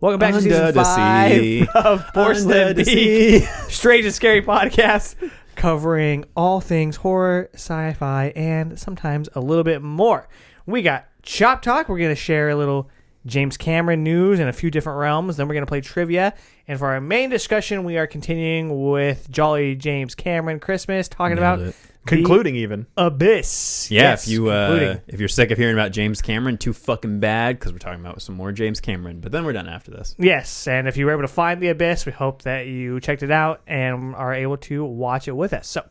Welcome back to Under season the 5 sea. of Porcelain Under the Peak, sea. Strange and Scary podcast, covering all things horror, sci-fi, and sometimes a little bit more. We got Chop Talk. We're going to share a little James Cameron news in a few different realms. Then we're going to play trivia. And for our main discussion, we are continuing with Jolly James Cameron Christmas, talking Nailed about it. Concluding even. Abyss. Yeah, Yes, if you're sick of hearing about James Cameron, too fucking bad, because we're talking about some more James Cameron. But then we're done after this. Yes, and if you were able to find The Abyss, we hope that you checked it out and are able to watch it with us. So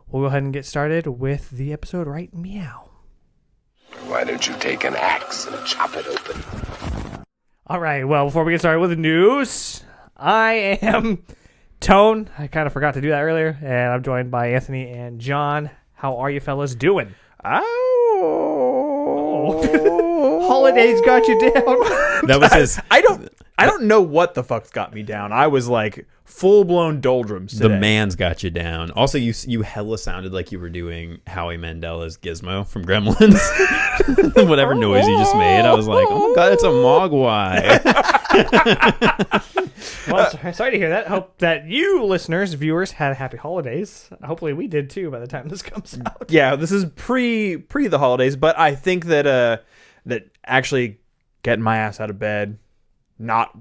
we'll go ahead and get started with the episode right meow. Why don't you take an axe and chop it open? All right, well, before we get started with the news, I am Tone. I kind of forgot to do that earlier, and I'm joined by Anthony and John. How are you fellas doing? Oh. Holidays got you down. That was his. I don't know what the fuck's got me down. I was like full-blown doldrums today. The man's got you down. Also, you hella sounded like you were doing Howie Mandella's Gizmo from Gremlins. Whatever noise you just made, I was like, oh my god, it's a mogwai. Well, sorry to hear that. Hope that you listeners, viewers, had happy holidays. Hopefully we did too by the time this comes out. Yeah, this is pre the holidays, but I think that that actually getting my ass out of bed, not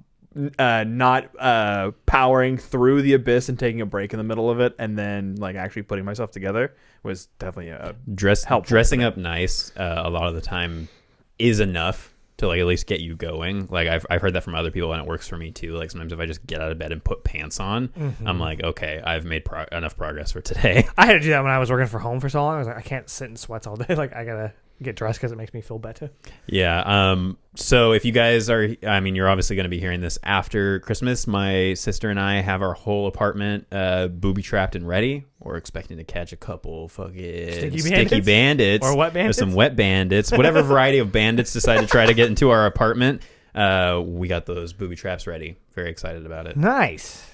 powering through the abyss and taking a break in the middle of it, and then like actually putting myself together was definitely a Dressing up nice a lot of the time is enough to like at least get you going. Like I've heard that from other people, and it works for me too. Like sometimes if I just get out of bed and put pants on, I'm like, okay, I've made enough progress for today. I had to do that when I was working from home for so long. I was like, I can't sit in sweats all day. Like I gotta get dressed because it makes me feel better. Yeah. So if you guys are, I mean, you're obviously going to be hearing this after Christmas. My sister and I have our whole apartment booby trapped and ready. We're expecting to catch a couple fucking sticky bandits or wet bandits, or some wet bandits, whatever variety of bandits decide to try to get into our apartment. We got those booby traps ready. Very excited about it. Nice.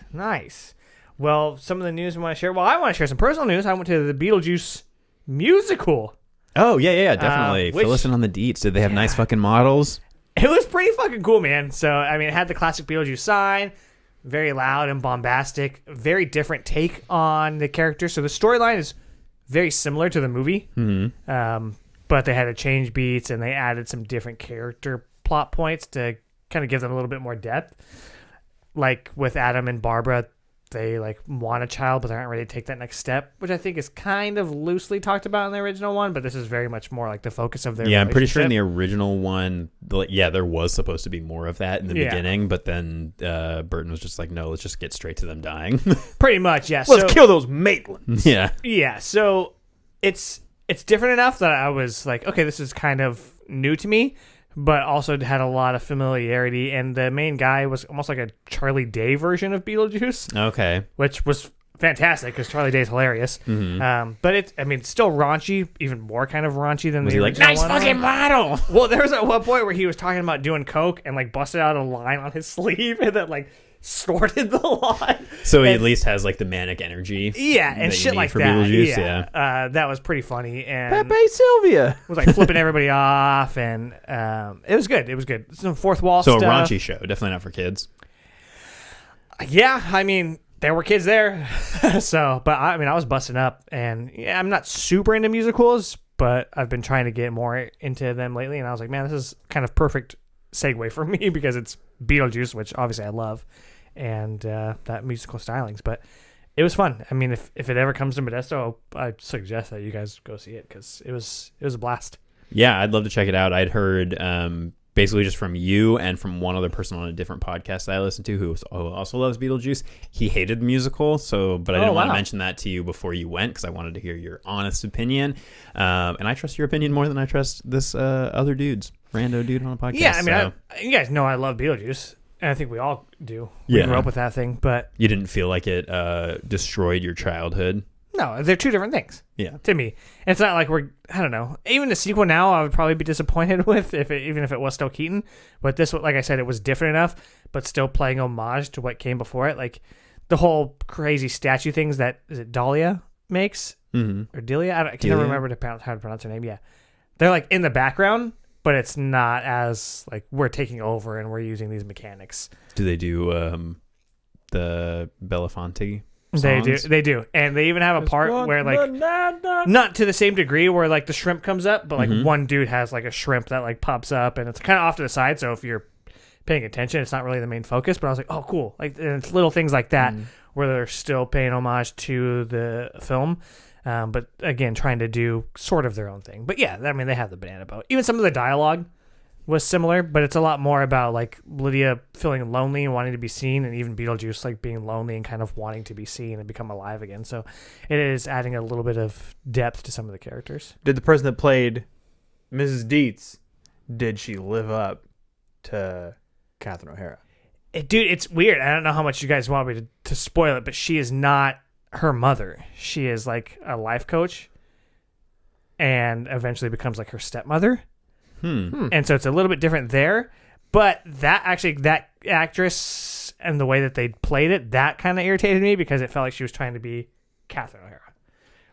Well, some of the news we want to share. Well, I want to share some personal news. I went to the Beetlejuice musical. Oh yeah, definitely. Fill us in on the deets. Did they have nice fucking models? It was pretty fucking cool, man. So, I mean, it had the classic Beetlejuice sign, very loud and bombastic, very different take on the character. So the storyline is very similar to the movie, but they had to change beats and they added some different character plot points to kind of give them a little bit more depth. Like with Adam and Barbara, they like want a child, but they aren't ready to take that next step, which I think is kind of loosely talked about in the original one, but this is very much more like the focus of their relationship. I'm pretty sure in the original one, there was supposed to be more of that in the beginning, but then Burton was just like, no, let's just get straight to them dying. Pretty much, yeah. Let's kill those Maitlands. Yeah, so it's different enough that I was like, okay, this is kind of new to me, but also had a lot of familiarity, and the main guy was almost like a Charlie Day version of Beetlejuice. Okay. Which was fantastic, because Charlie Day is hilarious. But it's still raunchy, even more kind of raunchy than the original nice one. fucking model! Well, there was at one point where he was talking about doing coke and like busted out a line on his sleeve and then like snorted the line. So he at least has like the manic energy. Yeah, and shit like for that. Beetlejuice, Yeah. That was pretty funny. And Pepe Sylvia was like flipping everybody off, and it was good. Some fourth wall stuff. So a raunchy show, definitely not for kids. Yeah, I mean, there were kids there. So, but I was busting up, and yeah, I'm not super into musicals, but I've been trying to get more into them lately, and I was like, man, this is kind of perfect segue for me because it's Beetlejuice, which obviously I love, and that musical stylings. But it was fun. I mean, if it ever comes to Modesto, I suggest that you guys go see it because it was a blast. Yeah, I'd love to check it out. I'd heard basically just from you and from one other person on a different podcast that I listened to who also loves Beetlejuice. He hated the musical, but I didn't want to mention that to you before you went because I wanted to hear your honest opinion. And I trust your opinion more than I trust this other rando dude on a podcast. Yeah, I mean, you guys know I love Beetlejuice, and I think we all do. We grew up with that thing, but you didn't feel like it destroyed your childhood? No, they're two different things. Yeah, to me, and it's not like I don't know. Even the sequel now, I would probably be disappointed with even if it was still Keaton. But this, like I said, it was different enough, but still playing homage to what came before it. Like the whole crazy statue things that is it Dahlia makes or Delia? I can never remember how to pronounce her name. Yeah, they're like in the background, but it's not as like we're taking over and we're using these mechanics. Do they do the Belafonte songs? They do, and they even have a part where like not to the same degree where like the shrimp comes up, but like one dude has like a shrimp that like pops up, and it's kind of off to the side. So if you're paying attention, it's not really the main focus. But I was like, oh, cool! Like, and it's little things like that where they're still paying homage to the film. But again, trying to do sort of their own thing. But yeah, I mean, they have the banana boat. Even some of the dialogue was similar, but it's a lot more about like Lydia feeling lonely and wanting to be seen, and even Beetlejuice like being lonely and kind of wanting to be seen and become alive again. So it is adding a little bit of depth to some of the characters. Did the person that played Mrs. Dietz, did she live up to Catherine O'Hara? Dude, it's weird. I don't know how much you guys want me to spoil it, but she is not her mother. She is like a life coach and eventually becomes like her stepmother. And so it's a little bit different there, but that actress and the way that they played it, that kind of irritated me because it felt like she was trying to be Catherine O'Hara,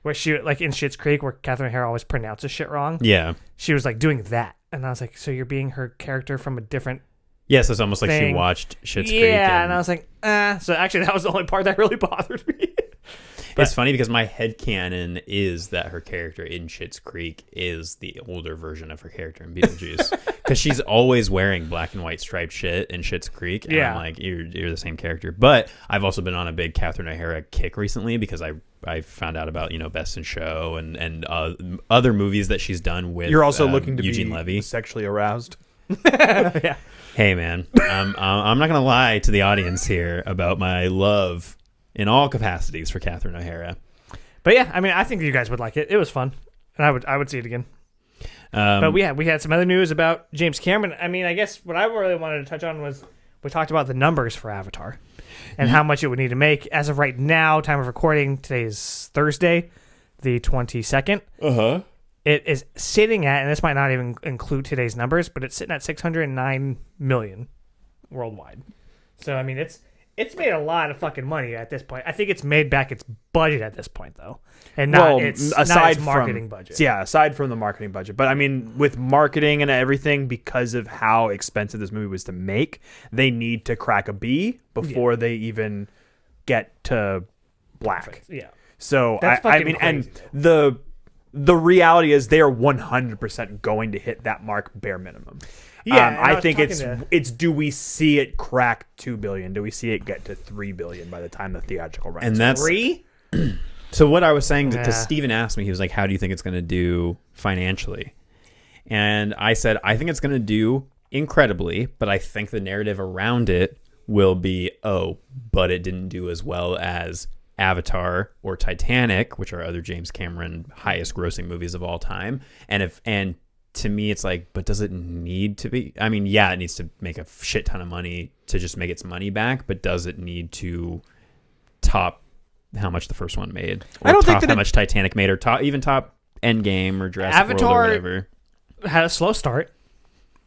where she like in Schitt's Creek where Catherine O'Hara always pronounces shit wrong. Yeah. She was like doing that. And I was like, so you're being her character from a different Yes, it's almost thing. like she watched Schitt's Creek. Yeah, and I was like, So actually that was the only part that really bothered me. It's funny because my headcanon is that her character in Schitt's Creek is the older version of her character in Beetlejuice. Because she's always wearing black and white striped shit in Schitt's Creek. And I'm like, you're the same character. But I've also been on a big Catherine O'Hara kick recently because I found out about, Best in Show and other movies that she's done with You're also looking to Eugene be Levy. Sexually aroused. Yeah. Hey, man, I'm not going to lie to the audience here about my love in all capacities for Catherine O'Hara. But yeah, I mean, I think you guys would like it. It was fun, and I would see it again. But we had some other news about James Cameron. I mean, I guess what I really wanted to touch on was we talked about the numbers for Avatar and how much it would need to make. As of right now, time of recording, today is Thursday, the 22nd. It is sitting at, and this might not even include today's numbers, but it's sitting at 609 million worldwide. So I mean, it's made a lot of fucking money at this point. I think it's made back its budget at this point, though, and not its marketing budget. Yeah, aside from the marketing budget. But I mean, with marketing and everything, because of how expensive this movie was to make, they need to crack a B before they even get to black. Yeah. So I mean, crazy, and the reality is they are 100% going to hit that mark bare minimum. Yeah, I think it's do we see it crack 2 billion? Do we see it get to 3 billion by the time the theatrical run? And that's 3? So what I was saying, because Steven asked me, he was like, how do you think it's going to do financially? And I said, I think it's going to do incredibly, but I think the narrative around it will be, but it didn't do as well as Avatar or Titanic, which are other James Cameron highest grossing movies of all time. And to me, it's like, but does it need to be? I mean, yeah, it needs to make a shit ton of money to just make its money back, but does it need to top how much the first one made? Or I don't top think how much Titanic made, or top Endgame or Jurassic Avatar World or whatever. Had a slow start.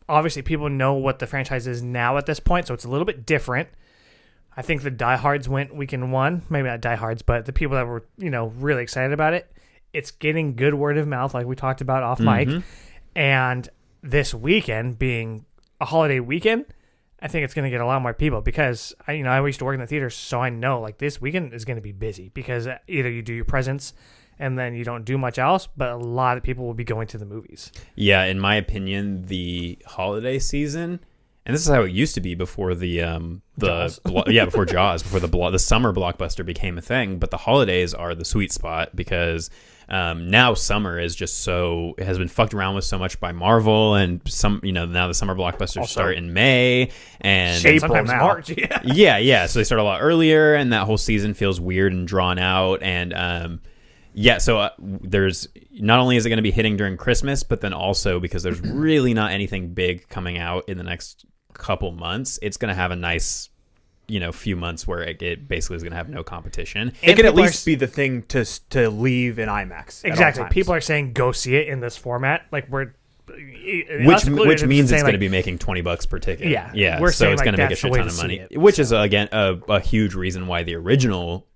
Obviously, people know what the franchise is now at this point, so it's a little bit different. I think the diehards went weekend one. Maybe not diehards, but the people that were, really excited about it. It's getting good word of mouth, like we talked about off mic. And this weekend being a holiday weekend, I think it's going to get a lot more people because I used to work in the theater, so I know like this weekend is going to be busy because either you do your presents and then you don't do much else, but a lot of people will be going to the movies. Yeah, in my opinion, the holiday season, and this is how it used to be before Jaws. Before Jaws, before the summer blockbuster became a thing. But the holidays are the sweet spot because now summer is just it has been fucked around with so much by Marvel, and now the summer blockbusters start in May and sometimes March. Yeah. So they start a lot earlier, and that whole season feels weird and drawn out. And so there's not only is it going to be hitting during Christmas, but then also because there's really not anything big coming out in the next couple months, it's going to have a nice few months where it basically is going to have no competition. It could at least be the thing to leave in IMAX. Exactly. People are saying go see it in this format. Like which means it's going to be making $20 per ticket. Yeah, we're so it's going to make a shit ton of money, which is again a huge reason why the original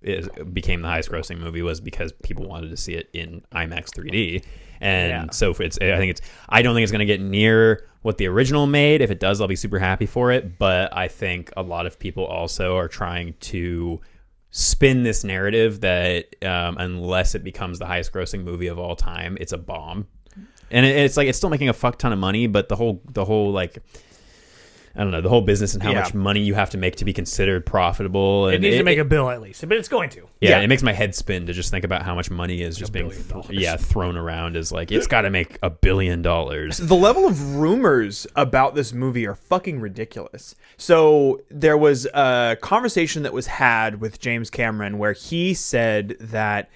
became the highest grossing movie, was because people wanted to see it in IMAX 3D. And so I don't think it's going to get near what the original made. If it does, I'll be super happy for it. But I think a lot of people also are trying to spin this narrative that unless it becomes the highest grossing movie of all time, it's a bomb. And it's like, it's still making a fuck ton of money, but the whole like, I don't know, the whole business and how much money you have to make to be considered profitable. And it needs to make a bill at least, but it's going to. Yeah, it makes my head spin to just think about how much money is just being thrown around as like, it's got to make $1 billion. The level of rumors about this movie are fucking ridiculous. So there was a conversation that was had with James Cameron where he said that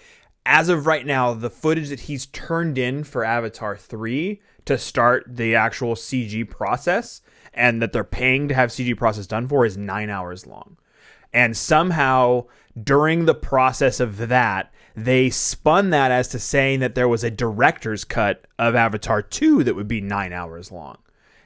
as of right now, the footage that he's turned in for Avatar 3 to start the actual CG process, and that they're paying to have CG process done for, is 9 hours long. And somehow during the process of that, they spun that as to saying that there was a director's cut of Avatar 2 that would be 9 hours long.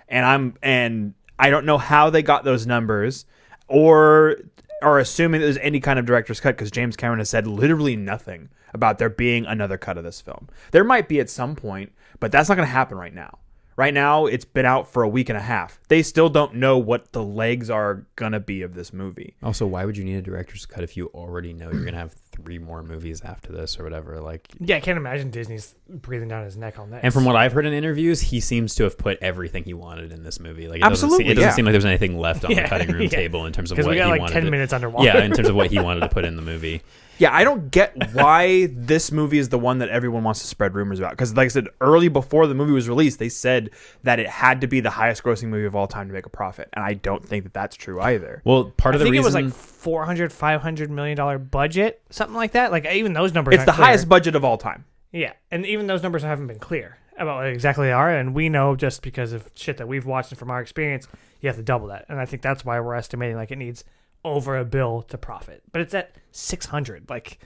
And I don't know how they got those numbers, or are assuming that there's any kind of director's cut, because James Cameron has said literally nothing about there being another cut of this film. There might be at some point, but that's not going to happen right now. Right now, it's been out for a week and a half. They still don't know what the legs are going to be of this movie. Also, why would you need a director's cut if you already know you're going to have 3 more movies after this or whatever? Like, yeah, I can't imagine Disney's breathing down his neck on that. And from what I've heard in interviews, he seems to have put everything he wanted in this movie. Like, absolutely, it doesn't seem like there's anything left on the cutting room table in terms of what we got he like wanted. 10 minutes underwater. Yeah, in terms of what he wanted to put in the movie. Yeah, I don't get why this movie is the one that everyone wants to spread rumors about. Because like I said, early before the movie was released, they said that it had to be the highest grossing movie of all time to make a profit. And I don't think that that's true either. Well, part of the reason... I think it was like $400-500 million budget, something like that. Like, even those numbers It's the highest budget of all time. Yeah, and even those numbers haven't been clear about what exactly they are. And we know, just because of shit that we've watched and from our experience, you have to double that. And I think that's why we're estimating like it needs over $1 billion to profit. But it's at 600, like...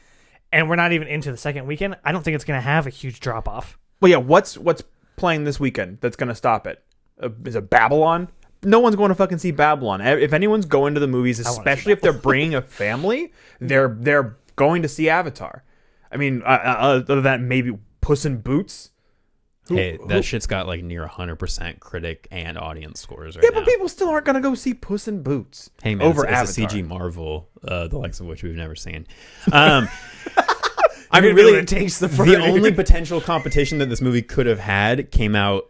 And we're not even into the second weekend. I don't think it's going to have a huge drop off. Well, yeah, what's playing this weekend that's going to stop it? Is it Babylon? No one's going to fucking see Babylon. If anyone's going to the movies, especially if they're bringing a family, they're going to see Avatar. I mean, other than that, maybe Puss in Boots. That shit's got like near 100% critic and audience scores right now. Yeah, but people still aren't going to go see Puss in Boots over Avatar. It's a CG marvel, the likes of which we've never seen. I mean, really, the only potential competition that this movie could have had came out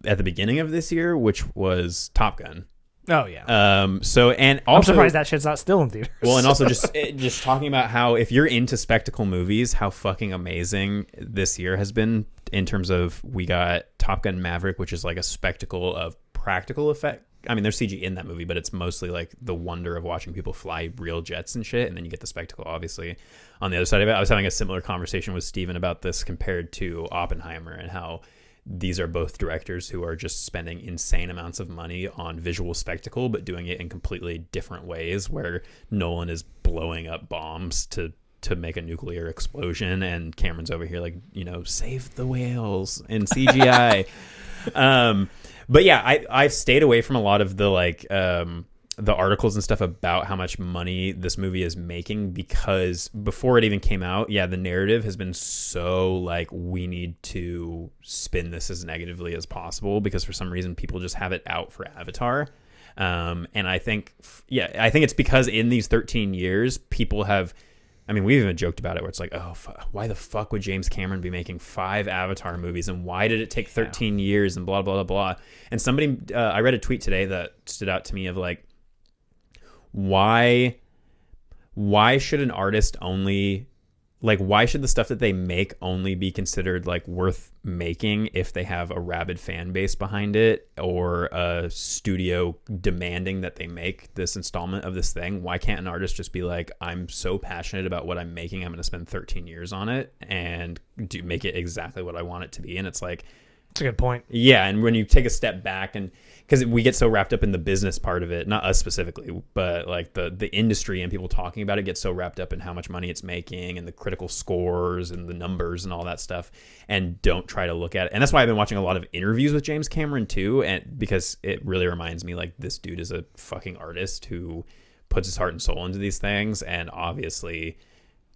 at the beginning of this year, which was Top Gun. Oh yeah. So, and also, I'm surprised that shit's not still in theaters. Well, and also just talking about how, if you're into spectacle movies, how fucking amazing this year has been in terms of, we got Top Gun Maverick, which is like a spectacle of practical effect. I mean, there's CG in that movie, but it's mostly like the wonder of watching people fly real jets and shit. And then you get the spectacle, obviously, on the other side of it. I was having a similar conversation with Steven about this compared to Oppenheimer, and how these are both directors who are just spending insane amounts of money on visual spectacle, but doing it in completely different ways, where Nolan is blowing up bombs to make a nuclear explosion, and Cameron's over here like, save the whales in CGI. But yeah, I've stayed away from a lot of the the articles and stuff about how much money this movie is making, because before it even came out, the narrative has been so like, we need to spin this as negatively as possible, because for some reason people just have it out for Avatar. And I think it's because in these 13 years, people have... I mean, we've even joked about it, where it's like, why the fuck would James Cameron be making 5 Avatar movies, and why did it take 13 years, and blah, blah, blah, blah. And somebody, I read a tweet today that stood out to me of like, why should an artist only, like, why should the stuff that they make only be considered like worth making if they have a rabid fan base behind it, or a studio demanding that they make this installment of this thing? Why can't an artist just be like, I'm so passionate about what I'm making, I'm going to spend 13 years on it and make it exactly what I want it to be? And it's like, That's a good point. Yeah, and when you take a step back, and because we get so wrapped up in the business part of it, not us specifically, but like the industry and people talking about it get so wrapped up in how much money it's making and the critical scores and the numbers and all that stuff, and don't try to look at it. And that's why I've been watching a lot of interviews with James Cameron too, and because it really reminds me like this dude is a fucking artist who puts his heart and soul into these things, and obviously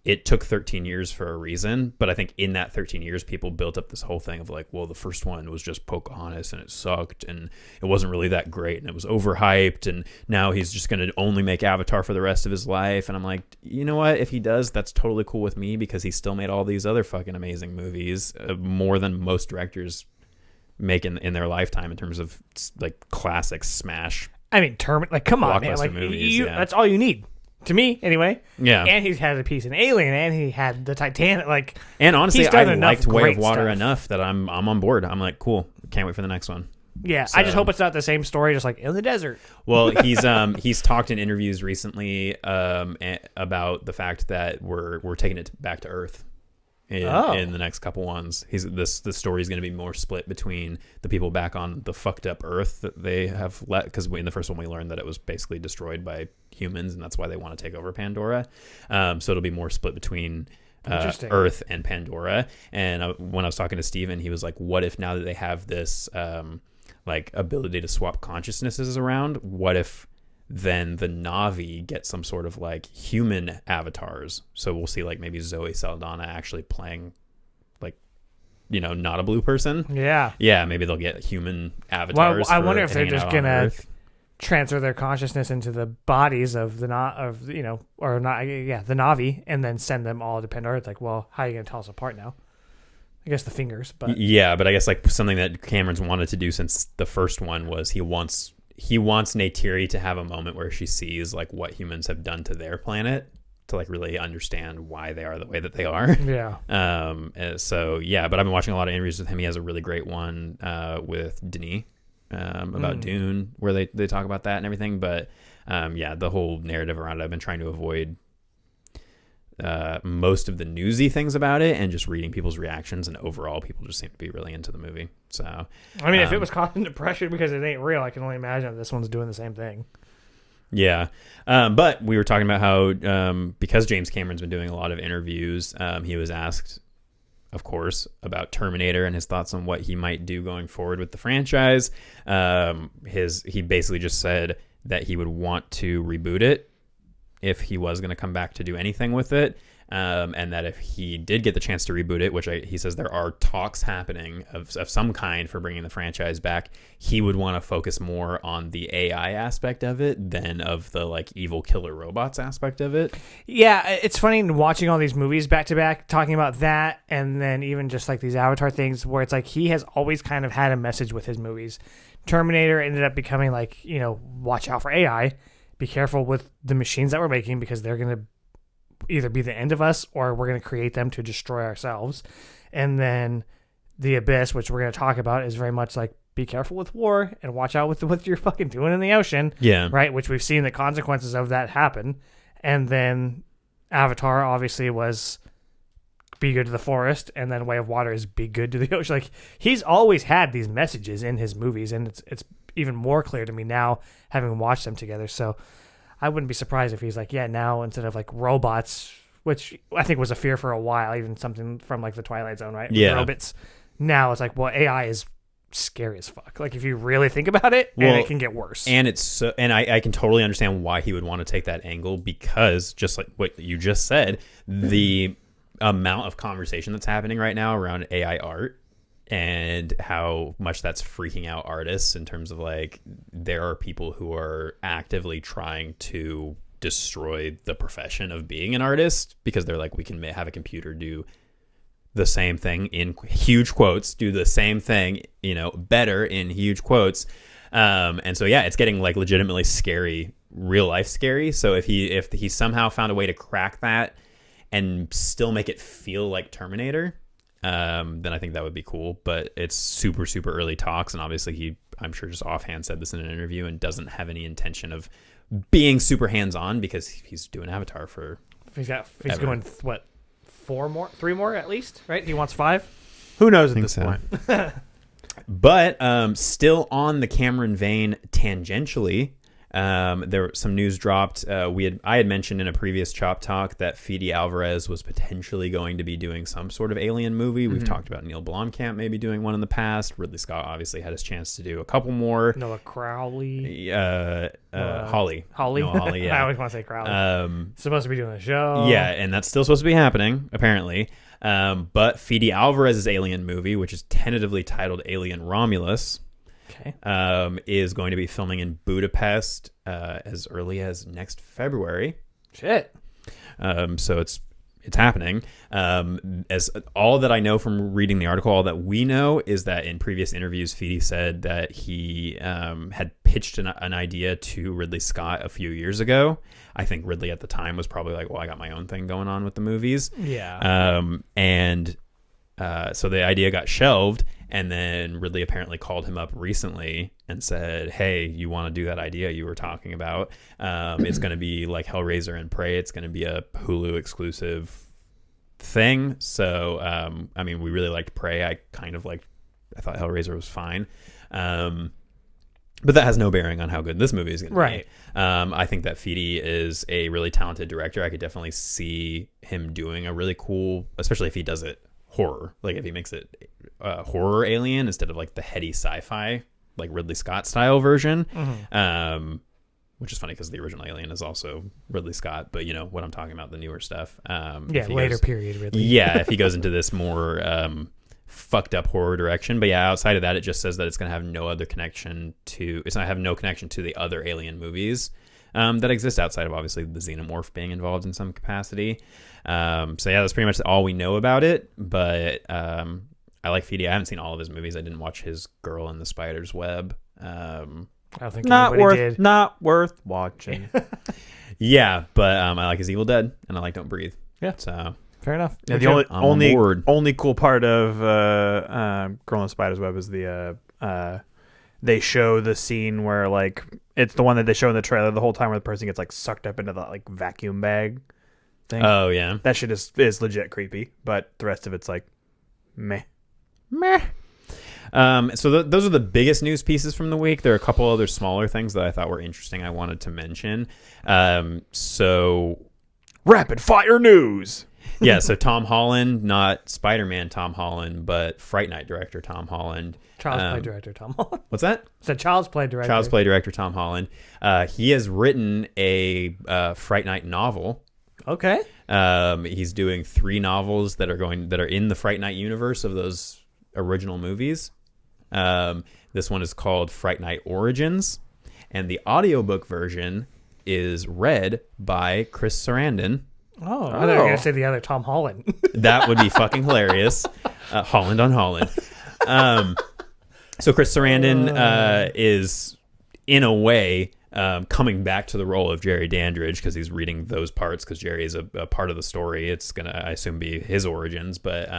it took 13 years for a reason, but I think in that 13 years, people built up this whole thing of like, well, the first one was just Pocahontas and it sucked and it wasn't really that great and it was overhyped, and now he's just going to only make Avatar for the rest of his life. And I'm like, you know what? If he does, that's totally cool with me, because he still made all these other fucking amazing movies, more than most directors make in their lifetime in terms of like classic smash. I mean, like, come on, man. Like, movies, that's all you need. To me, anyway. Yeah. And he's had a piece in Alien, and he had the Titanic. Like, and honestly, I liked Way of Water stuff enough that I'm on board. I'm like, cool. Can't wait for the next one. Yeah, so, I just hope it's not the same story, just like in the desert. Well, he's talked in interviews recently about the fact that we're taking it back to Earth in the next couple ones. The story is going to be more split between the people back on the fucked up Earth that they have let, because in the first one we learned that it was basically destroyed by humans, and that's why they want to take over Pandora. So it'll be more split between Earth and Pandora. And when I was talking to Steven, he was like, what if now that they have this like ability to swap consciousnesses around, what if then the Na'vi get some sort of like human avatars? So we'll see like maybe Zoe Saldana actually playing like, you know, not a blue person. Yeah, maybe they'll get human avatars. Well, I wonder if they're just gonna transfer their consciousness into the bodies of the Na'vi, and then send them all to Pandora. It's like, well, how are you gonna tell us apart now? I guess the fingers, but yeah, but I guess like something that Cameron's wanted to do since the first one was he wants Neytiri to have a moment where she sees like what humans have done to their planet, to like really understand why they are the way that they are. Yeah. So yeah, but I've been watching a lot of interviews with him. He has a really great one with Denis about Dune, where they talk about that and everything. But yeah, the whole narrative around it, I've been trying to avoid most of the newsy things about it, and just reading people's reactions, and overall people just seem to be really into the movie. So I mean, if it was causing depression because it ain't real, I can only imagine that this one's doing the same thing. Yeah. But we were talking about how because James Cameron's been doing a lot of interviews, he was asked, of course, about Terminator and his thoughts on what he might do going forward with the franchise. He basically just said that he would want to reboot it if he was going to come back to do anything with it, and that if he did get the chance to reboot it, which he says there are talks happening of some kind for bringing the franchise back, he would want to focus more on the AI aspect of it than of the like evil killer robots aspect of it. Yeah, it's funny watching all these movies back to back, talking about that, and then even just like these Avatar things, where it's like he has always kind of had a message with his movies. Terminator ended up becoming like, you know, watch out for AI. Be careful with the machines that we're making, because they're going to either be the end of us, or we're going to create them to destroy ourselves. And then The Abyss, which we're going to talk about, is very much like, be careful with war and watch out with what you're fucking doing in the ocean. Yeah. Right? Which we've seen the consequences of that happen. And then Avatar obviously was be good to the forest, and then Way of Water is be good to the ocean. Like, he's always had these messages in his movies, and it's even more clear to me now, having watched them together. So I wouldn't be surprised if he's like, yeah, now instead of like robots, which I think was a fear for a while, even something from like the Twilight Zone, right? Yeah. Robots. Now it's like, well, AI is scary as fuck. Like, if you really think about it, and it can get worse. And it's so, and I can totally understand why he would want to take that angle, because just like what you just said, the amount of conversation that's happening right now around AI art, and how much that's freaking out artists, in terms of like, there are people who are actively trying to destroy the profession of being an artist, because they're like, we can have a computer do the same thing, in huge quotes, do the same thing, you know, better, in huge quotes. And so, yeah, it's getting like legitimately scary, real life scary. So if he somehow found a way to crack that and still make it feel like Terminator, then I think that would be cool. But it's super, super early talks, and obviously he, I'm sure, just offhand said this in an interview, and doesn't have any intention of being super hands-on, because he's doing Avatar for he's going what, 3 more at least, right? He wants 5. Who knows at this point? But still on the Cameron vein tangentially, there were some news dropped. I had mentioned in a previous Chop Talk that Fede Alvarez was potentially going to be doing some sort of alien movie. We've talked about Neil Blomkamp maybe doing one in the past. Ridley Scott obviously had his chance to do a couple more. Noah Crowley. Holly. Noah Hawley, yeah. I always want to say Crowley. Supposed to be doing a show. Yeah, and that's still supposed to be happening, apparently. But Fede Alvarez's alien movie, which is tentatively titled Alien Romulus, is going to be filming in Budapest as early as next February. Shit. So it's happening. As all that I know from reading the article, all that we know is that in previous interviews, Fede said that he had pitched an idea to Ridley Scott a few years ago. I think Ridley at the time was probably like, well, I got my own thing going on with the movies. Yeah. So the idea got shelved, and then Ridley apparently called him up recently and said, hey, you want to do that idea you were talking about? It's going to be like Hellraiser and Prey. It's going to be a Hulu exclusive thing. So, I mean, we really liked Prey. I thought Hellraiser was fine. But that has no bearing on how good this movie is going to be. I think that Fede is a really talented director. I could definitely see him doing a really cool, especially if he does it horror. Like if he makes it horror Alien instead of like the heady sci-fi, like Ridley Scott style version. Which is funny because the original Alien is also Ridley Scott, but you know what I'm talking about, the newer stuff. Later period Ridley. Yeah, if he goes into this more fucked up horror direction. But yeah, outside of that, it just says that it's going to have no connection to the other Alien movies that exist outside of obviously the Xenomorph being involved in some capacity. So yeah, that's pretty much all we know about it. But I like Fede. I haven't seen all of his movies. I didn't watch his Girl in the Spider's Web. I don't think not worth watching. Yeah, but I like his Evil Dead and I like Don't Breathe. Yeah, so fair enough. Yeah, the only cool part of Girl in the Spider's Web is they show the scene where like it's the one that they show in the trailer the whole time where the person gets like sucked up into that like vacuum bag thing. Oh yeah, that shit is legit creepy. But the rest of it's like meh. So those are the biggest news pieces from the week. There are a couple other smaller things that I thought were interesting I wanted to mention. So rapid fire news. Yeah, so Tom Holland, not Spider-Man Tom Holland, but Fright Night director Tom Holland. Child's Play director Tom Holland. What's that? It's a Child's Play director. Child's Play director Tom Holland. He has written a Fright Night novel. Okay. He's doing 3 novels that are in the Fright Night universe of those original movies. This one is called Fright Night Origins, and the audiobook version is read by Chris Sarandon. Oh, I thought you were going to say the other Tom Holland. That would be fucking hilarious. Holland on Holland. So Chris Sarandon is, in a way, coming back to the role of Jerry Dandridge because he's reading those parts because Jerry is a part of the story. It's going to, I assume, be his origins. But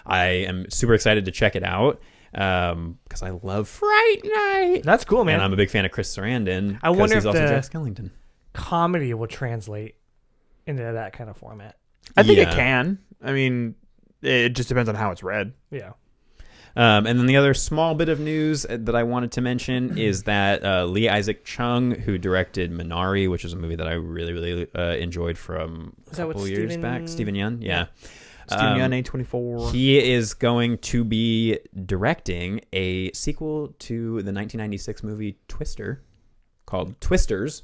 I am super excited to check it out because I love Fright Night. That's cool, man. And I'm a big fan of Chris Sarandon. I wonder if he's also the Jack Skellington. Comedy will translate into that kind of format. I think it can. I mean, it just depends on how it's read. Yeah. And then the other small bit of news that I wanted to mention is that Lee Isaac Chung, who directed Minari, which is a movie that I really, really enjoyed from a couple years back. Stephen Yeun, yeah. Stephen Yeun, A24. He is going to be directing a sequel to the 1996 movie Twister called Twisters.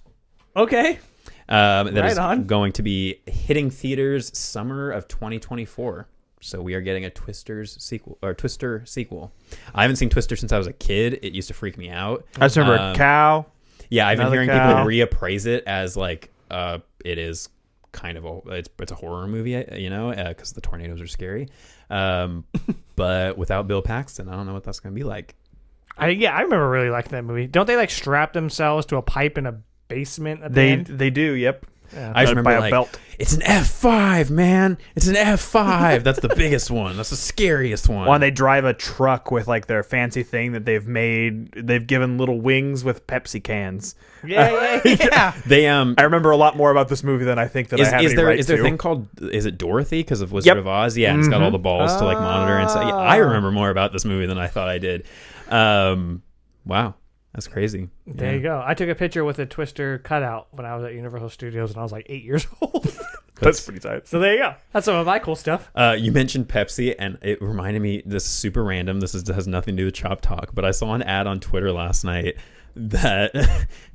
Okay. That is going to be hitting theaters summer of 2024. So we are getting a Twister sequel. I haven't seen Twister since I was a kid. It used to freak me out. I just remember a cow. Yeah, I've been hearing people reappraise it as like it is kind of it's a horror movie, you know, because the tornadoes are scary. But without Bill Paxton, I don't know what that's going to be like. I remember really liking that movie. Don't they like strap themselves to a pipe in a basement at the end? They do, yep. Yeah. I just remember by a belt. It's an F5, man. It's an F5. That's the biggest one. That's the scariest one. When they drive a truck with like their fancy thing that they've made, they've given little wings with Pepsi cans. Yeah. They I remember a lot more about this movie than I think that I have any right Is there a thing called, is it Dorothy because of Wizard of Oz? Yeah, and it's got all the balls to like monitor and stuff. Yeah, I remember more about this movie than I thought I did. Wow, that's crazy. There you go. I took a picture with a Twister cutout when I was at Universal Studios and I was like 8 years old. That's pretty tight. So there you go. That's some of my cool stuff. You mentioned Pepsi, and it reminded me. This is super random. Has nothing to do with Chop Talk, but I saw an ad on Twitter last night that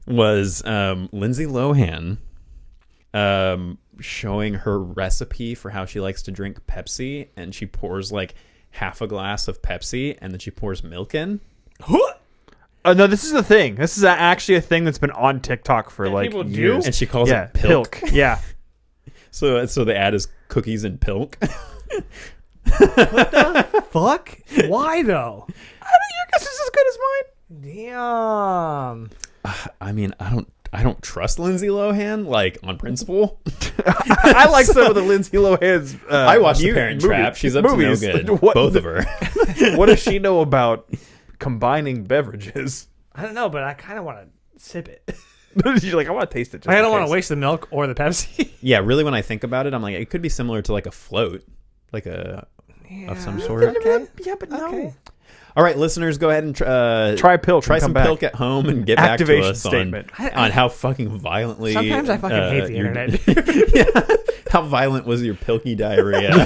was Lindsay Lohan showing her recipe for how she likes to drink Pepsi, and she pours like half a glass of Pepsi, and then she pours milk in. No, this is the thing. This is actually a thing that's been on TikTok for like people do? years. And she calls it pilk. Yeah. So the ad is cookies and pilk. What the fuck? Why though? Your guess is as good as mine. Damn. I mean, I don't trust Lindsay Lohan, like, on principle. I like some of the Lindsay Lohan's. I watched The Parent Trap. She's up movies. to no good. Both of her. What does she know about combining beverages? I don't know, but I kind of want to sip it. You're like, I want to taste it. Just I don't want to waste the milk or the Pepsi. Yeah, really, when I think about it, I'm like, it could be similar to like a float, like of some sort. Okay. Yeah, but no. Okay. All right, listeners, go ahead and try pilk. Try and some come pilk back. at home and get Activation back to us statement. on how fucking violently. Sometimes I fucking hate the internet. Yeah, how violent was your pilky diarrhea?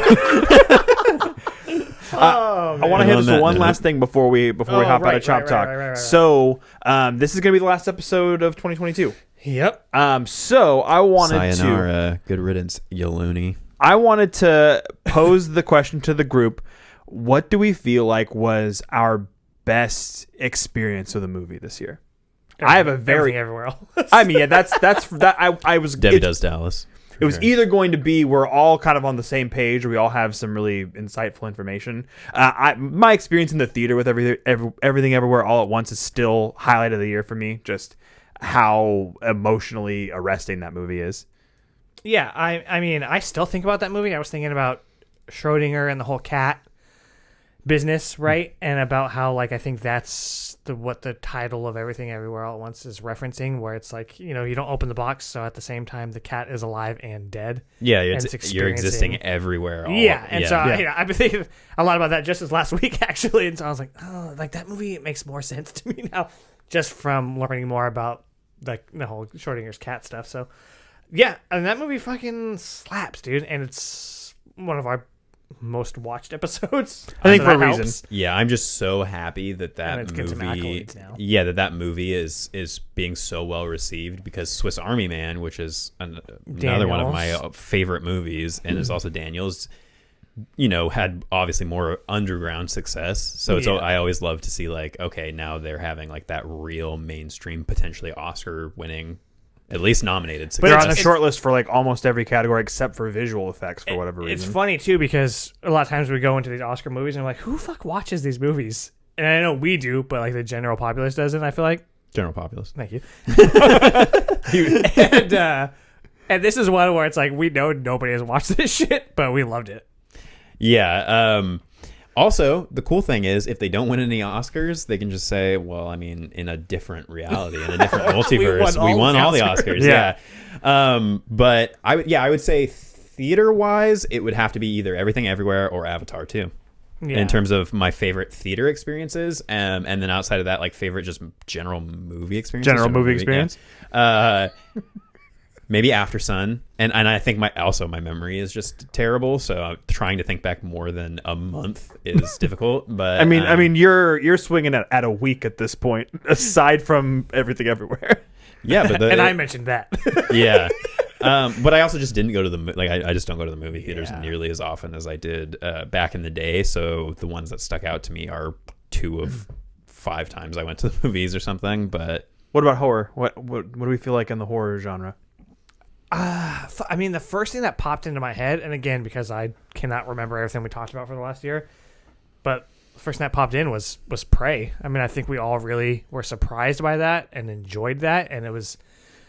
I want to hit us with one last thing before we hop out of Chop Talk. Right. So, this is going to be the last episode of 2022. Yep. So I wanted Sayonara, good riddance, you loony. I wanted to pose the question to the group: what do we feel like was our best experience of the movie this year? I have a very everywhere else. I mean, yeah, that's that. I was Debbie Does Dallas. It was either going to be we're all kind of on the same page, or we all have some really insightful information. My experience in the theater with everything everywhere all at once is still highlight of the year for me. Just how emotionally arresting that movie is. Yeah, I mean, I still think about that movie. I was thinking about Schrodinger and the whole cat business, right? And about how, like, I think that's what the title of Everything Everywhere All at Once is referencing, where it's like, you know, you don't open the box, so at the same time the cat is alive and dead. Yeah, it's you're existing everywhere. So you know, I've been thinking a lot about that just this last week, actually, and so I was like, oh, like that movie, it makes more sense to me now, just from learning more about like the whole Schrodinger's cat stuff. So yeah, and that movie fucking slaps, dude, and it's one of our most watched episodes. I think for a helps. reason. Yeah, I'm just so happy that And it's getting some movie. accolades now. Yeah, that movie is being so well received, because Swiss Army Man, which is another one of my favorite movies, and is also Daniel's, you know, had obviously more underground success. So it's I always love to see, like, okay, now they're having like that real mainstream, potentially Oscar winning, at least nominated success. They're on the short list for like almost every category except for visual effects for whatever reason. It's funny too, because a lot of times we go into these Oscar movies and I'm like, who fuck watches these movies? And I know we do, but like the general populace doesn't, I feel like. General populace. Thank you. And this is one where it's like, we know nobody has watched this shit, but we loved it. Yeah. Also, the cool thing is, if they don't win any Oscars, they can just say, well, I mean, in a different reality, in a different multiverse, we won all the Oscars. Yeah. But I would say theater-wise, it would have to be either Everything Everywhere or Avatar 2. Yeah. In terms of my favorite theater experiences. And then outside of that, like, favorite just general movie experiences. General movie experience? Yeah. Maybe After Sun, and I think my memory is just terrible, so trying to think back more than a month is difficult. But I mean, you're swinging at a week at this point, aside from Everything Everywhere. Yeah, but and I mentioned that. Yeah, but I also just didn't go to the I just don't go to the movie theaters nearly as often as I did back in the day. So the ones that stuck out to me are 2 of 5 times I went to the movies or something. But what about horror? What do we feel like in the horror genre? I mean, the first thing that popped into my head, and again, because I cannot remember everything we talked about for the last year, but the first thing that popped in was Prey. I mean, I think we all really were surprised by that and enjoyed that, and it was,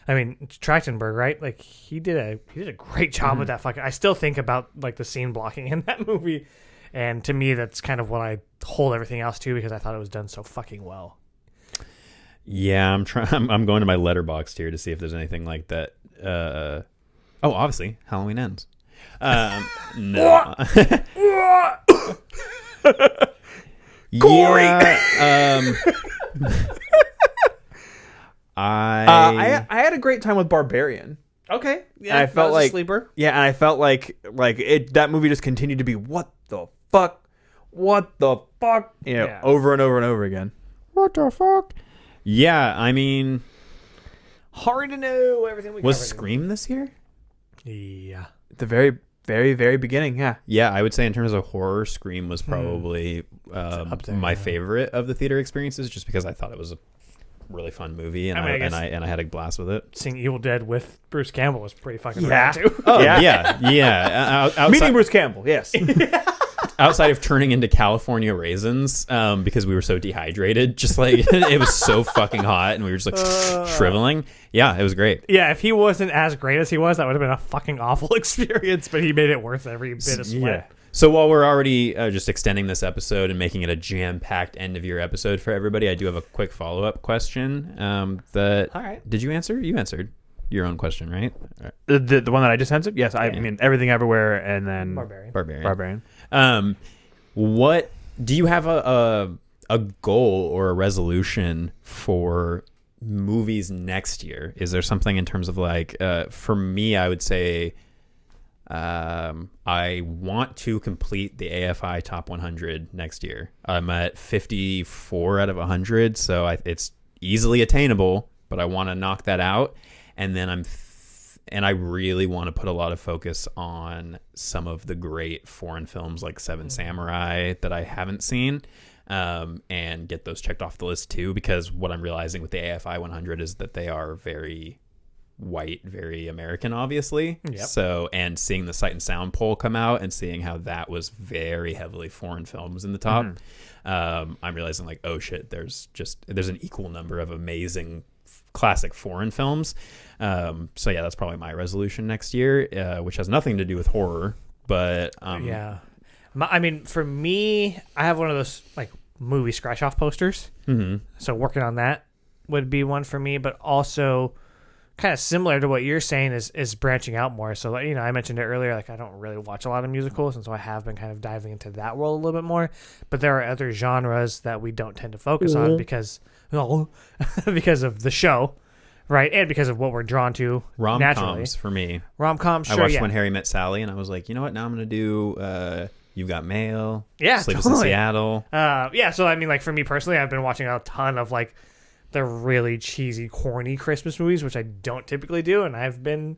I mean, Trachtenberg, right? Like, he did a great job with that fucking. I still think about like the scene blocking in that movie, and to me, that's kind of what I hold everything else to, because I thought it was done so fucking well. Yeah, I'm going to my letterboxd here to see if there's anything like that. Obviously, Halloween Ends. No. Corey! Yeah, I had a great time with Barbarian. Okay. Yeah, I felt that was like a sleeper. Yeah, and I felt like it. That movie just continued to be what the fuck, Yeah. over and over and over again. what the fuck? Yeah, I mean, Hard to know everything we was covered. Scream this year? Yeah. At the very, very, very beginning. Yeah. Yeah, I would say in terms of horror, Scream was probably up there, my yeah. favorite of the theater experiences, just because I thought it was a really fun movie, and I mean, I guess- I had a blast with it. Seeing Evil Dead with Bruce Campbell was pretty fucking Yeah. rad too. Oh Yeah. yeah. Meeting Bruce Campbell. Yes. Outside of turning into California raisins, because we were so dehydrated, just like it was so fucking hot, and we were just like shriveling. Yeah, it was great. Yeah, if he wasn't as great as he was, that would have been a fucking awful experience, but he made it worth every bit of sweat. So while we're already just extending this episode and making it a jam-packed end-of-year episode for everybody, I do have a quick follow-up question. All right. Did you answer? You answered your own question, right? The one that I just answered. Yes. I mean, Everything Everywhere, and then Barbarian. Barbarian. What do you have a goal or a resolution for movies next year? Is there something in terms of like, for me, I would say, I want to complete the AFI Top 100 next year. I'm at 54 out of 100, so it's easily attainable, but I want to knock that out. And then and I really want to put a lot of focus on some of the great foreign films like Seven Samurai that I haven't seen, and get those checked off the list too, because what I'm realizing with the AFI 100 is that they are very white, very American, obviously. Yep. So, and seeing the Sight and Sound poll come out and seeing how that was very heavily foreign films in the top, I'm realizing like, oh shit, there's an equal number of amazing classic foreign films. So yeah, that's probably my resolution next year, which has nothing to do with horror, but Yeah. I mean, for me, I have one of those like movie scratch off posters. Mm-hmm. So working on that would be one for me, but also kind of similar to what you're saying is branching out more. So, like, I mentioned it earlier, like I don't really watch a lot of musicals, and so I have been kind of diving into that world a little bit more. But there are other genres that we don't tend to focus on because of the show, right? And because of what we're drawn to naturally. Rom-coms for me. Rom-coms, sure, I watched yeah. When Harry Met Sally, and I was like, you know what? Now I'm going to do You've Got Mail. Yeah, Sleepless totally. in Seattle. Yeah, so I mean, like for me personally, I've been watching a ton of like the really cheesy, corny Christmas movies, which I don't typically do, and I've been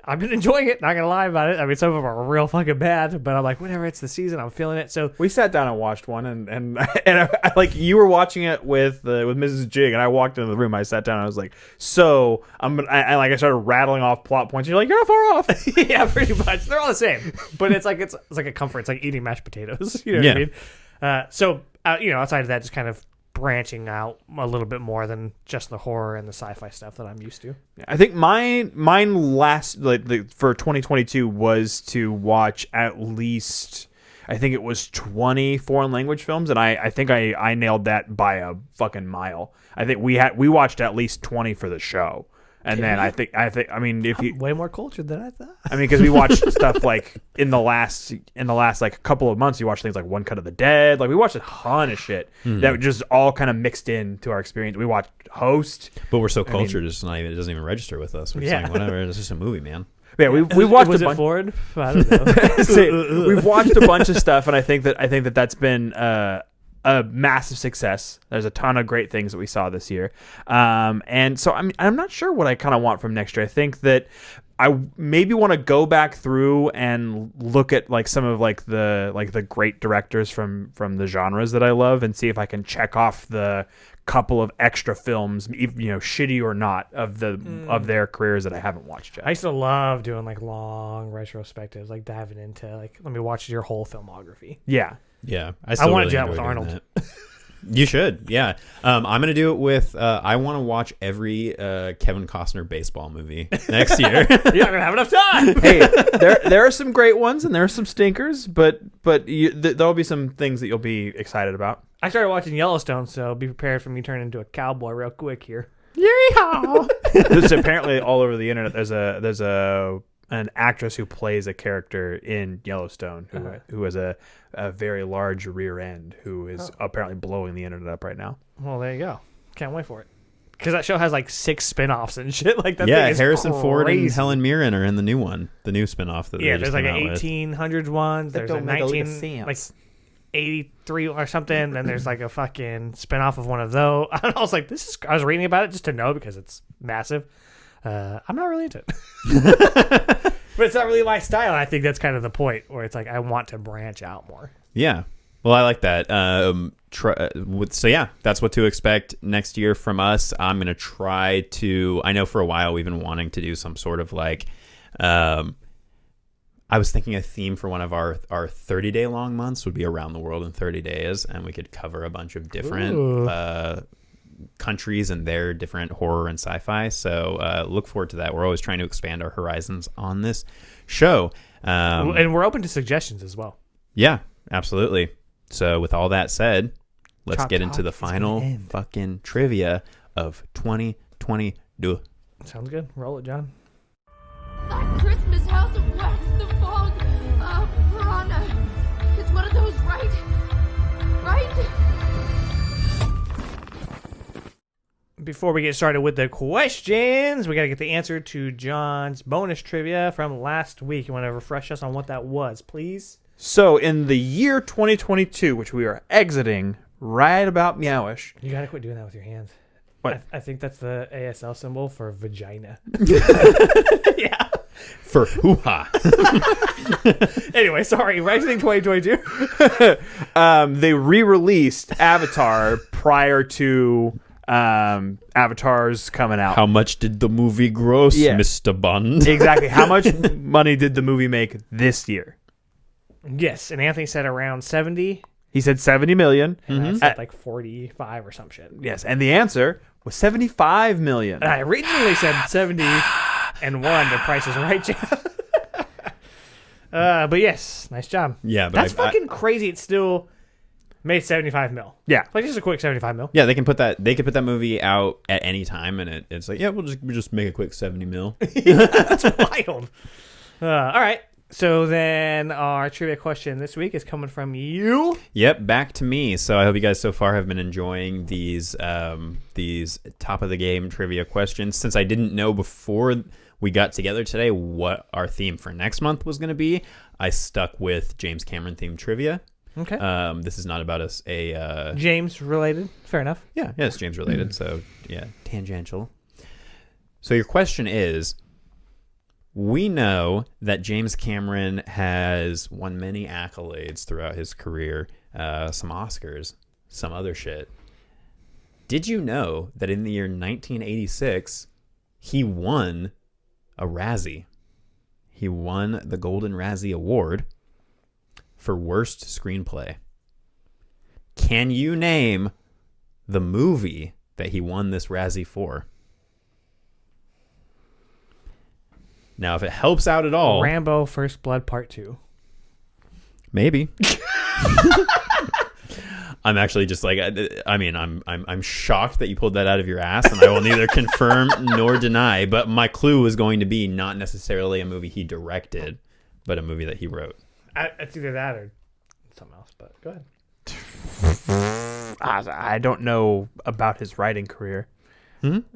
enjoying it. Not gonna lie about it. I mean, some of them are real fucking bad, but I'm like, whatever. It's the season. I'm feeling it. So we sat down and watched one, and I like you were watching it with Mrs. Jig, and I walked into the room. I sat down, and I was like, so I started rattling off plot points. And you're like, you're not far off. yeah, pretty much. They're all the same, but it's like a comfort. It's like eating mashed potatoes. You know what I mean? So outside of that, just kind of branching out a little bit more than just the horror and the sci-fi stuff that I'm used to. I think mine last for 2022 was to watch at least, I think it was 20 foreign language films, and I think I nailed that by a fucking mile. I think we watched at least 20 for the show. And then I think I mean if you way more cultured than I thought. I mean, because we watched stuff like in the last like couple of months, you watch things like One Cut of the Dead. Like we watched a ton of shit that just all kind of mixed into our experience. We watched Host, But we're so cultured, it doesn't even register with us. We're just like, whatever, it's just a movie, man. Yeah, we watched Was a it bunch. Ford? I don't know. See, we've watched a bunch of stuff, and I think that's been a massive success. There's a ton of great things that we saw this year, and so I'm not sure what I kind of want from next year. I think that I maybe want to go back through and look at like some of like the great directors from the genres that I love, and see if I can check off the couple of extra films, shitty or not, of their careers that I haven't watched yet. I used to love doing like long retrospectives, like diving into like, let me watch your whole filmography. Yeah. Yeah, I want to do that with Arnold. You should, yeah. I'm gonna do it with. I want to watch every Kevin Costner baseball movie next year. You're not gonna have enough time. Hey, there are some great ones and there are some stinkers, but there'll be some things that you'll be excited about. I started watching Yellowstone, so be prepared for me turning into a cowboy real quick here. Yeehaw! This apparently all over the internet. There's a an actress who plays a character in Yellowstone who has a very large rear end who is apparently blowing the internet up right now. Well, there you go. Can't wait for it. Because that show has like 6 spin-offs and shit. Like that. Yeah, thing is Harrison crazy. Ford and Helen Mirren are in the new one, the new spinoff that. Yeah, they just there's like came an out with. 1800s one. There's a don't make a lick of 19 like sense. 83 or something. Then there's like a fucking spin-off of one of those. I was like, this is. I was reading about it just to know because it's massive. I'm not really into it. But it's not really my style. I think that's kind of the point where it's like I want to branch out more. Yeah. Well, I like that. So yeah, that's what to expect next year from us. I'm going to try to, I know for a while we've been wanting to do some sort of like, I was thinking a theme for one of our 30-day long months would be around the world in 30 days. And we could cover a bunch of different countries and their different horror and sci-fi. So look forward to that. We're always trying to expand our horizons on this show. And we're open to suggestions as well. Yeah, absolutely. So with all that said, let's Chop get into the Talk is final gonna end. fucking trivia of 2022. Sounds good. Roll it, John. That Christmas house of wax, the fog, piranha. It's one of those, right? Right? Before we get started with the questions, we got to get the answer to John's bonus trivia from last week. You want to refresh us on what that was, please? So in the year 2022, which we are exiting right about meowish. You got to quit doing that with your hands. What? I think that's the ASL symbol for vagina. Yeah. For hoo-ha. Anyway, sorry. Exiting 2022. They re-released Avatar prior to Avatar's coming out. How much did the movie gross, Yeah. Mr. Bond? Exactly. How much money did the movie make this year? Yes, and Anthony said around 70. He said 70 million. And I said like 45 or some shit. Yes, and the answer was 75 million. And I originally said 70 and 1. The Price is Right, Jeff. But yes, nice job. Yeah, but That's fucking crazy. It's still made 75 mil. Yeah. Like just a quick 75 mil. Yeah, they can put that. They could put that movie out at any time, and it's like, yeah, we'll just make a quick 70 mil. That's wild. All right. So then our trivia question this week is coming from you. Yep, back to me. So I hope you guys so far have been enjoying these top of the game trivia questions. Since I didn't know before we got together today what our theme for next month was going to be, I stuck with James Cameron themed trivia. Okay. This is not about a James related. Fair enough. yeah, it's James related. So yeah, tangential. So your question is, we know that James Cameron has won many accolades throughout his career, some Oscars, some other shit. Did you know that in the year 1986, he won a Razzie? He won the Golden Razzie Award for Worst Screenplay. Can you name the movie that he won this Razzie for? Now, if it helps out at all, Rambo First Blood Part 2. maybe. I'm actually just like, I mean, I'm shocked that you pulled that out of your ass, and I will neither confirm nor deny. But my clue was going to be not necessarily a movie he directed, but a movie that he wrote. It's either that or something else, but go ahead. I don't know about his writing career.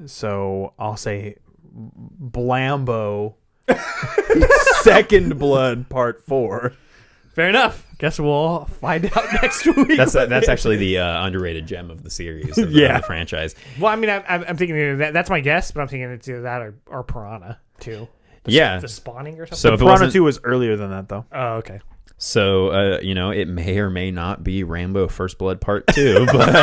So I'll say Blambo Second Blood Part 4. Fair enough. Guess we'll find out next week. That's actually the underrated gem of the series, of Yeah. the franchise. Well, I mean, I'm thinking either that's my guess, but I'm thinking it's either that or Piranha 2. Yeah. The Spawning or something? So if it Piranha wasn't, 2 was earlier than that, though. Oh, okay. so it may or may not be Rambo First Blood Part 2, but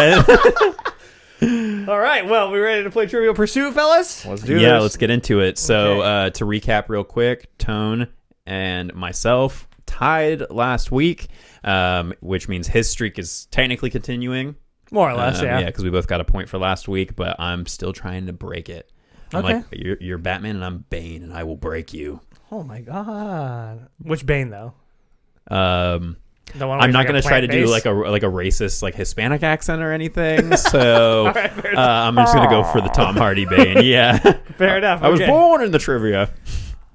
All right. Well, we ready to play Trivial Pursuit, fellas? Let's do yeah, this. let's get into it. So Okay. to recap real quick, Tone and myself tied last week, which means his streak is technically continuing. More or less, yeah. Yeah, because we both got a point for last week, but I'm still trying to break it. I'm Okay. like, you're Batman and I'm Bane, and I will break you. Oh, my God. Which Bane, though? The one where I'm he's not like going a to try to plant do base? like a racist like Hispanic accent or anything. So right, fair enough. I'm just going to go for the Tom Hardy Bane. Yeah. Fair enough. I was okay. born in the trivia.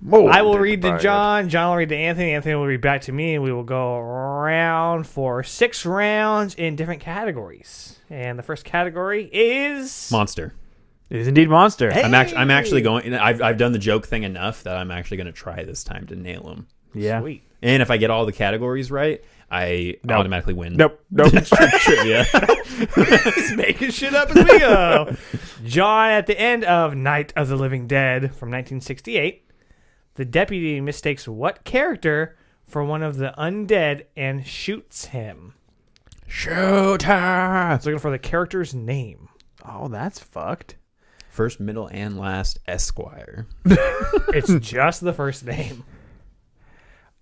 I will read to John. John will read to Anthony. Anthony will read back to me, and we will go around for 6 rounds in different categories. And the first category is Monster. It is indeed monster. Hey! I'm actually going. I've done the joke thing enough that I'm actually going to try this time to nail them. Yeah. Sweet. And if I get all the categories right, I automatically win. Nope. Trivia. He's making shit up as we go. John, at the end of Night of the Living Dead from 1968, the deputy mistakes what character for one of the undead and shoots him? Shoot her! It's looking for the character's name. Oh, that's fucked. First, middle, and last Esquire. It's just the first name.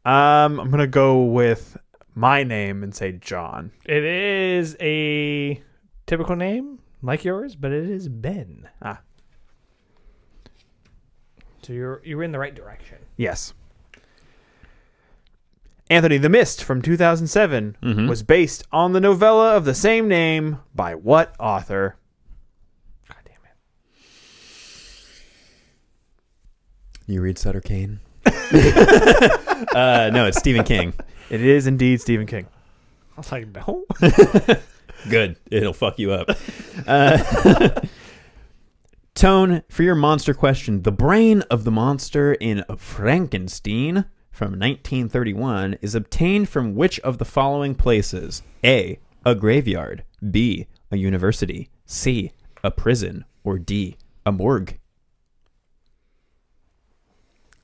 I'm going to go with my name and say John. It is a typical name like yours, but it is Ben. Ah. So you're in the right direction. Yes. Anthony, The Mist from 2007 was based on the novella of the same name by what author? God damn it. You read Sutter Kane? No, it's Stephen King. It is indeed Stephen King. I was like, no. Good. It'll fuck you up. Tone, for your monster question, the brain of the monster in Frankenstein from 1931 is obtained from which of the following places? A, a graveyard. B, a university. C, a prison. Or D, a morgue.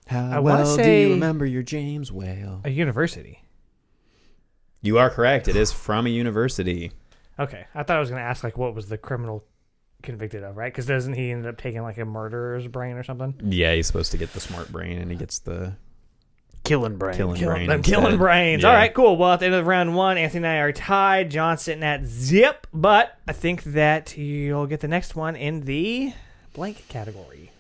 How wanna well do say- you remember your James Whale? A university. You are correct. It is from a university. Okay. I thought I was going to ask, like, what was the criminal convicted of, right? Because doesn't he end up taking, like, a murderer's brain or something? Yeah, he's supposed to get the smart brain, and he gets the Killing brain. killing brain. Them killing instead. brains. Yeah. All right, cool. Well, at the end of round 1, Anthony and I are tied. John's sitting at zip, but I think that you'll get the next one in the blank category.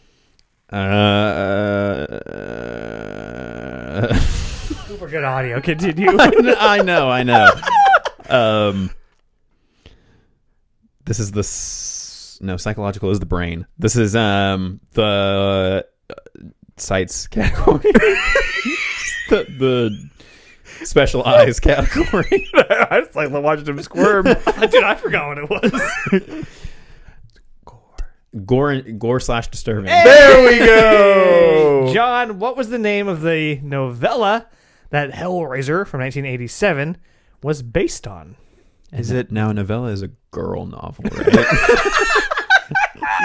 Super good audio. Continue. I know. This is the psychological is the brain. This is the sights category. the special eyes category. I just like watching him squirm. Dude, I forgot what it was. Gore/disturbing. There we go. John, what was the name of the novella that Hellraiser from 1987 was based on? Is it now? A novella is a girl novel, right?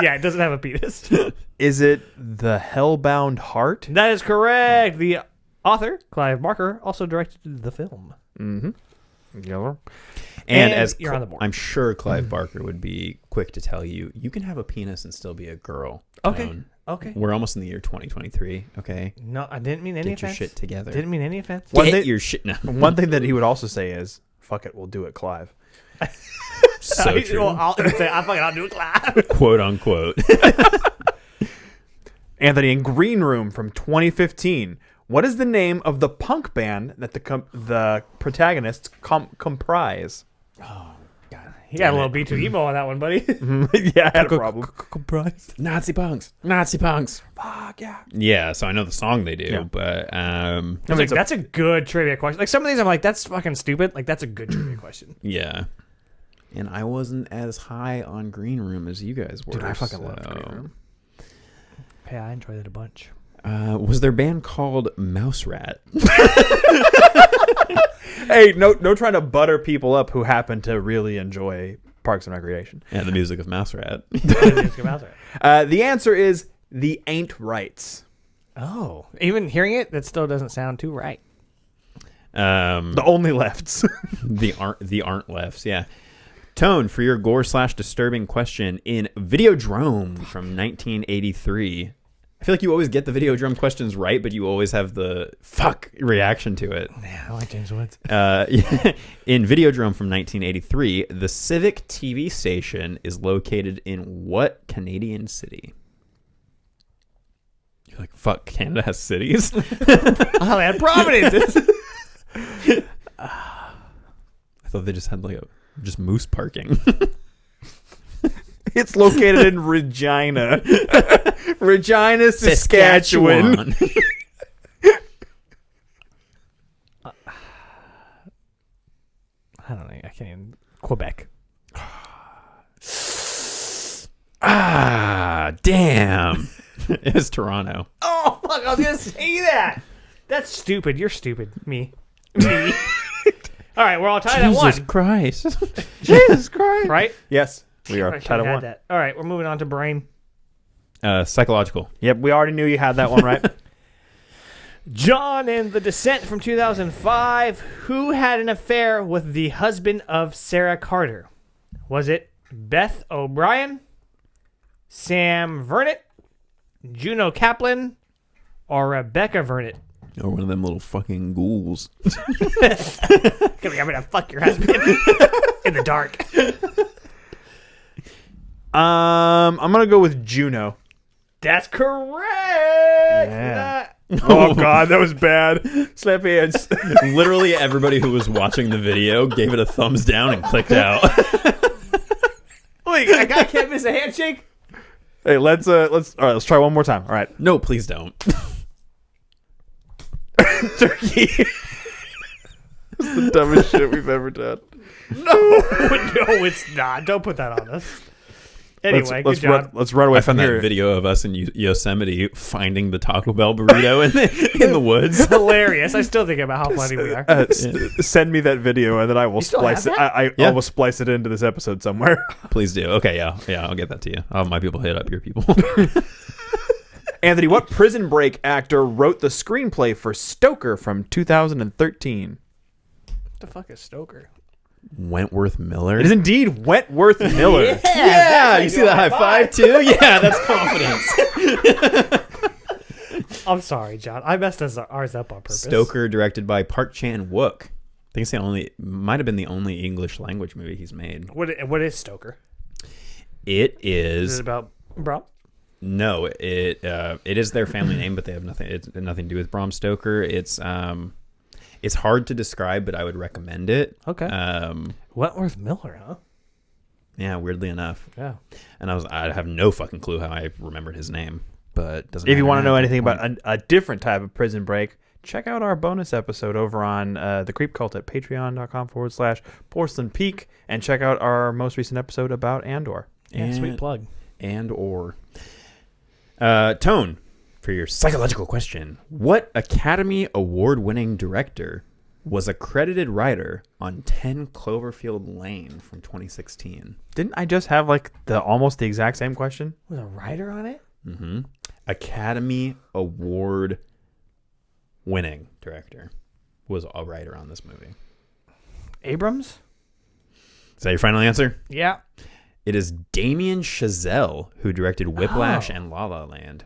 Yeah, it doesn't have a penis. Is it The Hellbound Heart? That is correct. The author, Clive Barker, also directed the film. Yellow. And And as you're on the board. I'm sure Clive Barker would be quick to tell you, you can have a penis and still be a girl. Okay. Tone. Okay. We're almost in the year 2023. Okay. No, I didn't mean any Get your offense. shit together. Didn't mean any offense. One Get thing- your shit now. One thing that he would also say is, fuck it, we'll do it, Clive. So true. Well, I'll do it live. Quote unquote. Anthony, in Green Room from 2015, what is the name of the punk band that the protagonists comprise? He got a little B2 emo on that one, buddy. Yeah, I had a problem. Nazi punks. Fuck yeah. Yeah, so I know the song they do, Yeah. but I was like, that's a good trivia question. Like some of these, I'm like, that's fucking stupid. Like that's a good trivia question. yeah. And I wasn't as high on Green Room as you guys were. Dude, I fucking love Green Room. Hey, I enjoyed it a bunch. Was their band called Mouse Rat? Hey, no trying to butter people up who happen to really enjoy Parks and Recreation. Yeah, the music of Mouse Rat. The answer is The Ain't Rights. Oh, even hearing it, that still doesn't sound too right. The only lefts. The aren't lefts, yeah. Tone, for your gore/disturbing question, in Videodrome from 1983. I feel like you always get the Videodrome questions right, but you always have the fuck reaction to it. Yeah, I like James Woods. In Videodrome from 1983, the Civic TV station is located in what Canadian city? You're like, fuck, Canada has cities? Oh, they had Providence. I thought they just had just moose parking. It's located in Regina. Regina, Saskatchewan. I don't know. I can't even. Quebec. Damn. It was Toronto. Oh, fuck. I was going to say that. That's stupid. You're stupid. Me. All right. We're all tied at one. Jesus Christ. Jesus Christ. Right? Yes, we are I tied at had one. that. All right. We're moving on to brain. Psychological. Yep, we already knew you had that one right. John in The Descent from 2005. Who had an affair with the husband of Sarah Carter? Was it Beth O'Brien, Sam Vernet, Juno Kaplan, or Rebecca Vernet? Or one of them little fucking ghouls. I'm gonna fuck your husband in the dark. I'm gonna go with Juno. That's correct. Yeah. Oh God, that was bad. Slap hands. Literally everybody who was watching the video gave it a thumbs down and clicked out. Wait, I can't miss a handshake. Hey, let's all right. Let's try one more time. All right, No, please don't. turkey. That's the dumbest shit we've ever done. No, it's not. Don't put that on us. Anyway, let's good job. let's run away I from found here. that video of us in Yosemite finding the Taco Bell burrito in the woods. Hilarious. I still think about how funny we are. Send me that video, and then I will still splice have it. that? I will splice it into this episode somewhere. Please do. Okay, yeah, I'll get that to you. I'll have my people hit up your people. Anthony, what Prison Break actor wrote the screenplay for Stoker from 2013? What the fuck is Stoker? Wentworth Miller. It is indeed Wentworth Miller. Yeah, you see the high five too? Yeah, that's confidence. I'm sorry, John. I messed ours up on purpose. Stoker, directed by Park Chan-wook. I think it's might have been the only English language movie he's made. What is Stoker? It Is is it about Brom? no, it is their family name, but they have nothing. It's nothing to do with Bram Stoker. It's hard to describe, but I would recommend it. Okay. Wentworth Miller, huh? Yeah, weirdly enough. Yeah. And I have no fucking clue how I remembered his name, but doesn't. If you matter want to now know at anything this about point. a different type of Prison Break, check out our bonus episode over on the Creep Cult at patreon.com/Porcelain Peak, and check out our most recent episode about Andor. Yeah, sweet plug. Tone, for your psychological question, what Academy Award-winning director was a credited writer on 10 Cloverfield Lane from 2016? Didn't I just have like almost the exact same question? Was a writer on it? Mm-hmm. Academy Award-winning director was a writer on this movie. Abrams? Is that your final answer? Yeah. It is Damien Chazelle, who directed Whiplash and La La Land.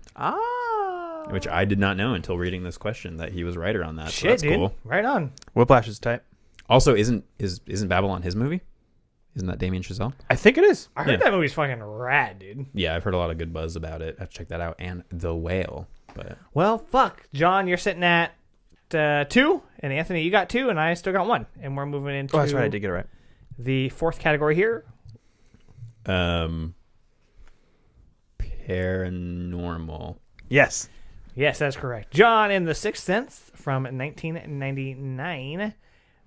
Which I did not know until reading this question that he was writer on that. Shit, so that's dude. cool. Right on. Whiplash is tight. Also, isn't Babylon his movie? Isn't that Damien Chazelle? I think it is. I heard that movie's fucking rad, dude. Yeah, I've heard a lot of good buzz about it. I have to check that out. And The Whale. But Well, fuck. John, you're sitting at 2, and Anthony, you got 2, and I still got 1. And we're moving into Oh, that's right. I did get it right. the 4th category here. Paranormal. Yes. Yes, that's correct. John in The Sixth Sense from 1999.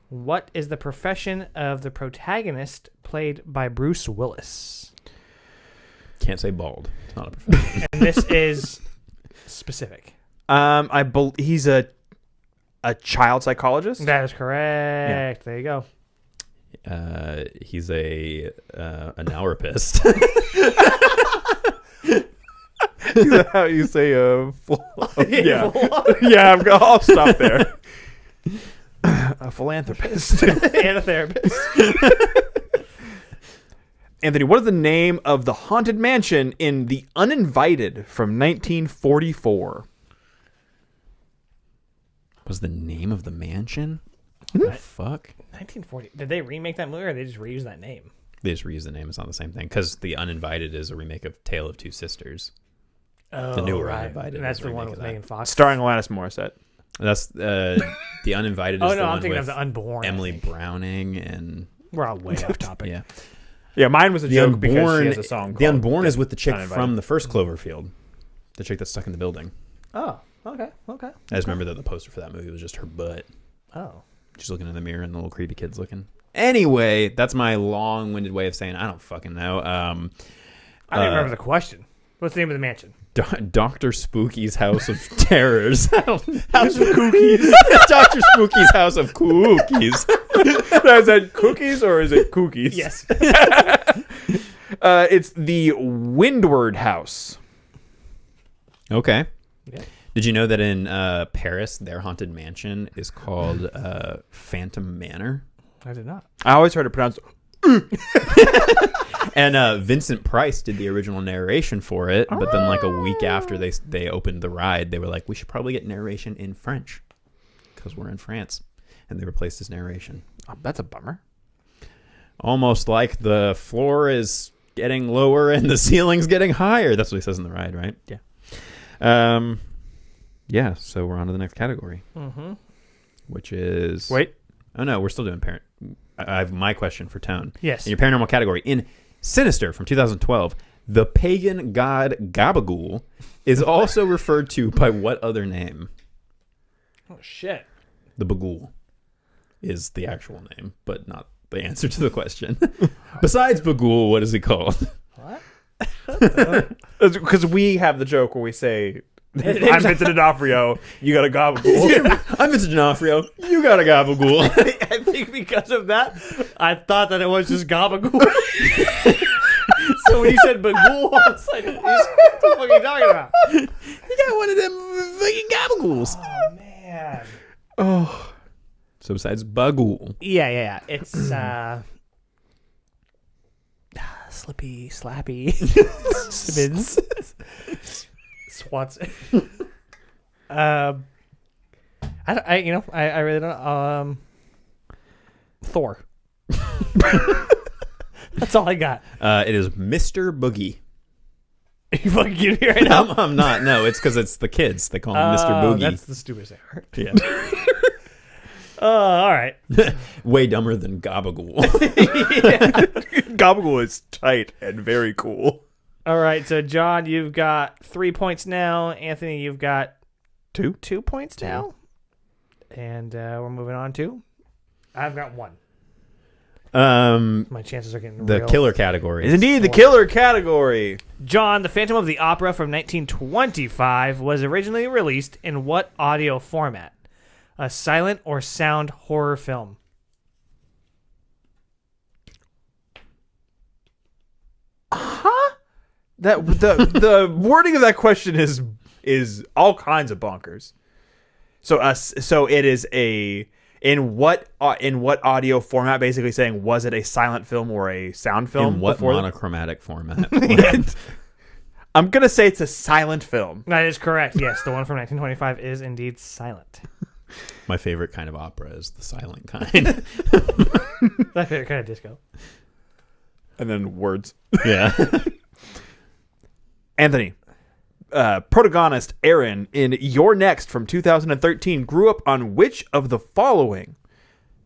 What is the profession of the protagonist played by Bruce Willis? Can't say bald. It's not a profession. And this is specific. He's a child psychologist. That is correct. There you go. He's an analropist. Is that how you say yeah. Yeah, I'll stop there. A philanthropist. And a therapist. Anthony, what is the name of the haunted mansion in The Uninvited from 1944? Was the name of the mansion? What the fuck? 1940. Did they remake that movie or they just reuse that name? They just reused the name. It's not the same thing. Because The Uninvited is a remake of Tale of Two Sisters. Oh, The newer right. Uninvited. And that's is a the one remake with of that. Megan Fox. Starring Alanis Morissette. That's The Uninvited is Oh, the no, one I'm thinking with of The Unborn. I Emily think. Browning and... We're all way off topic. Yeah. Yeah, mine was a The joke because she Unborn, has a song called The Unborn is with the chick Uninvited. from the first Cloverfield. The chick that's stuck in the building. Oh, okay. I just remember that the poster for that movie was just her butt. Oh. She's looking in the mirror and the little creepy kid's looking. Anyway, that's my long-winded way of saying I don't fucking know. I don't even remember the question. What's the name of the mansion? Dr. Spooky's House of Terrors. House of Cookies. Dr. Spooky's House of Cookies. Now, is that cookies or is it cookies? Yes. It's the Windward House. Okay. Yeah. Did you know that in Paris, their haunted mansion is called Phantom Manor? I did not. I always heard it pronounced. And Vincent Price did the original narration for it, but then like a week after they opened the ride, they were like, we should probably get narration in French because we're in France, and they replaced his narration. Oh, that's a bummer. Almost like the floor is getting lower and the ceiling's getting higher. That's what he says in the ride, right? Yeah. Yeah. So we're on to the next category, which is Wait. Oh no, we're still doing parent. I have my question for Tone. Yes. In your paranormal category, in Sinister from 2012, the pagan god Gabagool is also referred to by what other name? Oh, shit. The Bagul is the actual name, but not the answer to the question. Besides Bagul, what is he called? What? Because we have the joke where we say, I'm Vincent D'Onofrio, you got a gabagool. I'm Vincent D'Onofrio. You got a Gabagool. I think because of that, I thought that it was just gabagool. So when you said bagool, I was like, what the fuck are you talking about? You got one of them fucking Gabagools. Oh, man. Oh. So besides Bagul. Yeah. It's Slippy, Slappy, Simmons, Swanson. I really don't. Thor. That's all I got. It is Mr. Boogie. You fucking kidding me right now? I'm not. No, it's because it's the kids. They call him Mr. Boogie. That's the stupidest thing I heard. Yeah. All right. Way dumber than Gabagool. Gabagool is tight and very cool. All right. So, John, you've got 3 points now. Anthony, you've got 2 points now. And we're moving on to. I've got 1. My chances are getting the real. killer category. Is indeed the killer category. John, The Phantom of the Opera from 1925 was originally released in what audio format? A silent or sound horror film? Huh? That the wording of that question is all kinds of bonkers. So it is a in what audio format? Basically saying, was it a silent film or a sound film? In what monochromatic format? I'm gonna say it's a silent film. That is correct. Yes, the one from 1925 is indeed silent. My favorite kind of opera is the silent kind. My favorite kind of disco. And then words. Yeah. Anthony, protagonist Aaron in You're Next from 2013 grew up on which of the following?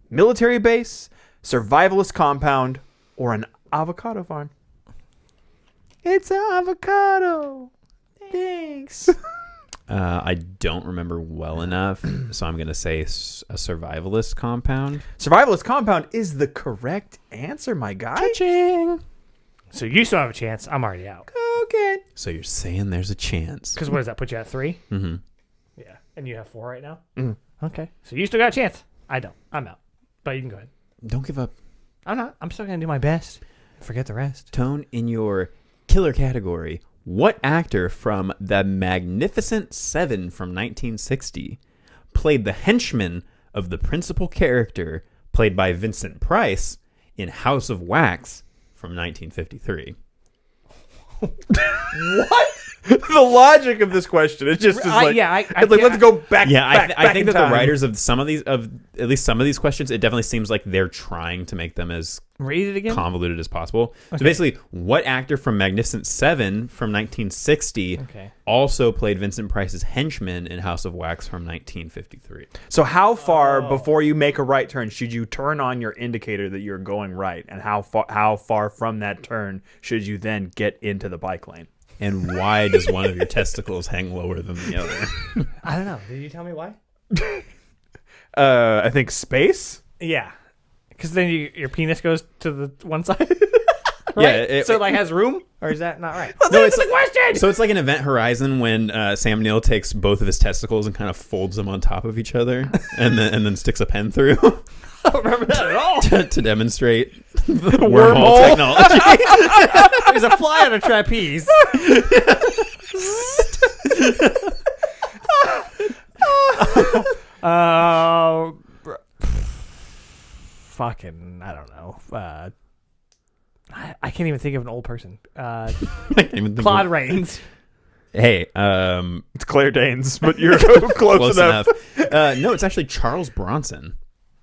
Military base, survivalist compound, or an avocado farm? It's an avocado. Thanks. I don't remember well enough, so I'm going to say a survivalist compound. Survivalist compound is the correct answer, my guy. Ching. So you still have a chance. I'm already out. Okay. So you're saying there's a chance. Because what does that put you at 3? Mm-hmm. Yeah. And you have 4 right now? Mm-hmm. Okay. So you still got a chance. I don't. I'm out. But you can go ahead. Don't give up. I'm not. I'm still going to do my best. Forget the rest. Tone, in your killer category, what actor from The Magnificent Seven from 1960 played the henchman of the principal character played by Vincent Price in House of Wax from 1953? What? The logic of this question is just like, let's go back. Yeah, I think in that time. the writers of at least some of these questions, it definitely seems like they're trying to make them as Read it again? convoluted as possible. Okay. So basically, what actor from Magnificent Seven from 1960 also played Vincent Price's henchman in House of Wax from 1953? So how far before you make a right turn should you turn on your indicator that you're going right, and how far from that turn should you then get into the bike lane? And why does one of your testicles hang lower than the other? I don't know. Did you tell me why? I think space. Yeah. Because then your penis goes to the one side. Right? Yeah. So it like has room, or is that not right? No, it's the question. So it's like an Event Horizon when Sam Neill takes both of his testicles and kind of folds them on top of each other, and then sticks a pen through. I don't remember that at all. to demonstrate wormhole technology. There's a fly on a trapeze. Fucking, I don't know. I can't even think of an old person. I can't even think Claude of- Rains. Hey, It's Claire Danes, but you're close enough. No, it's actually Charles Bronson.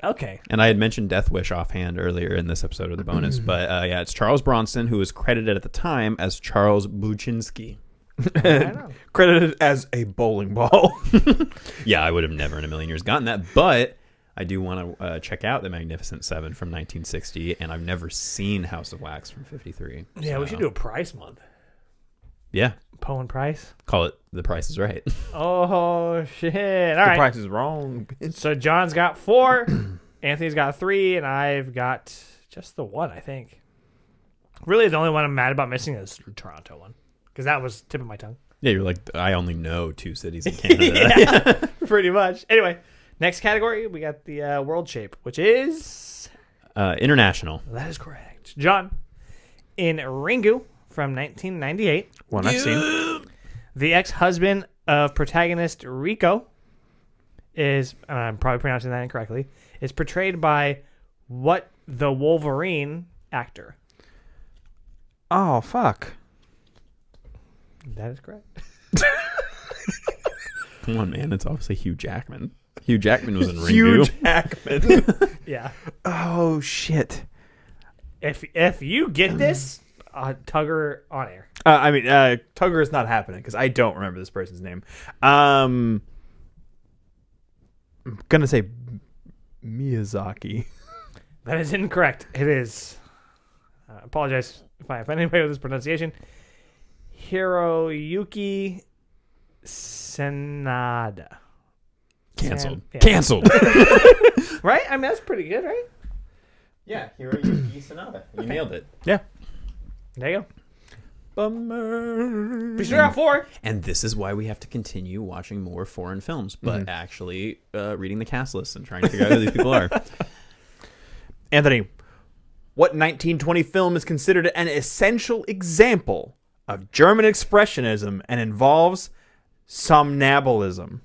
Okay. And I had mentioned Death Wish offhand earlier in this episode of the bonus, but yeah, it's Charles Bronson, who was credited at the time as Charles Buczynski. Credited as a bowling ball. Yeah, I would have never in a million years gotten that, but I do want to check out The Magnificent Seven from 1960, and I've never seen House of Wax from 53. Yeah, we should do a Price month. Yeah. Poe and Price. Call it The Price is Right. Oh, shit. All The right. price is wrong. So John's got 4, Anthony's got 3, and I've got just the 1, I think. Really, the only one I'm mad about missing is the Toronto one, because that was tip of my tongue. Yeah, you're like, I only know 2 cities in Canada. Yeah, pretty much. Anyway, next category, we got the world shape, which is... International. That is correct. John, in Ringu from 1998... One I've seen. The ex-husband of protagonist Rico is, I'm probably pronouncing that incorrectly, is portrayed by what the Wolverine actor? Oh, fuck. That is correct. Come on, man. It's obviously Hugh Jackman. Hugh Jackman was in Ringu. Hugh Jackman. Yeah. Oh, shit. If you get this, Tugger on air. Tugger is not happening because I don't remember this person's name. I'm gonna say Miyazaki. That is incorrect. It is. I apologize if I offend anybody with this pronunciation. Hiroyuki Sanada. Canceled. Yeah. Canceled. Right? I mean, that's pretty good, right? Yeah, Hiroyuki Sanada. You nailed it. Yeah. There you go. Bummer. We still got 4. And this is why we have to continue watching more foreign films, but actually reading the cast list and trying to figure out who these people are. Anthony, what 1920 film is considered an essential example of German expressionism and involves somnambulism?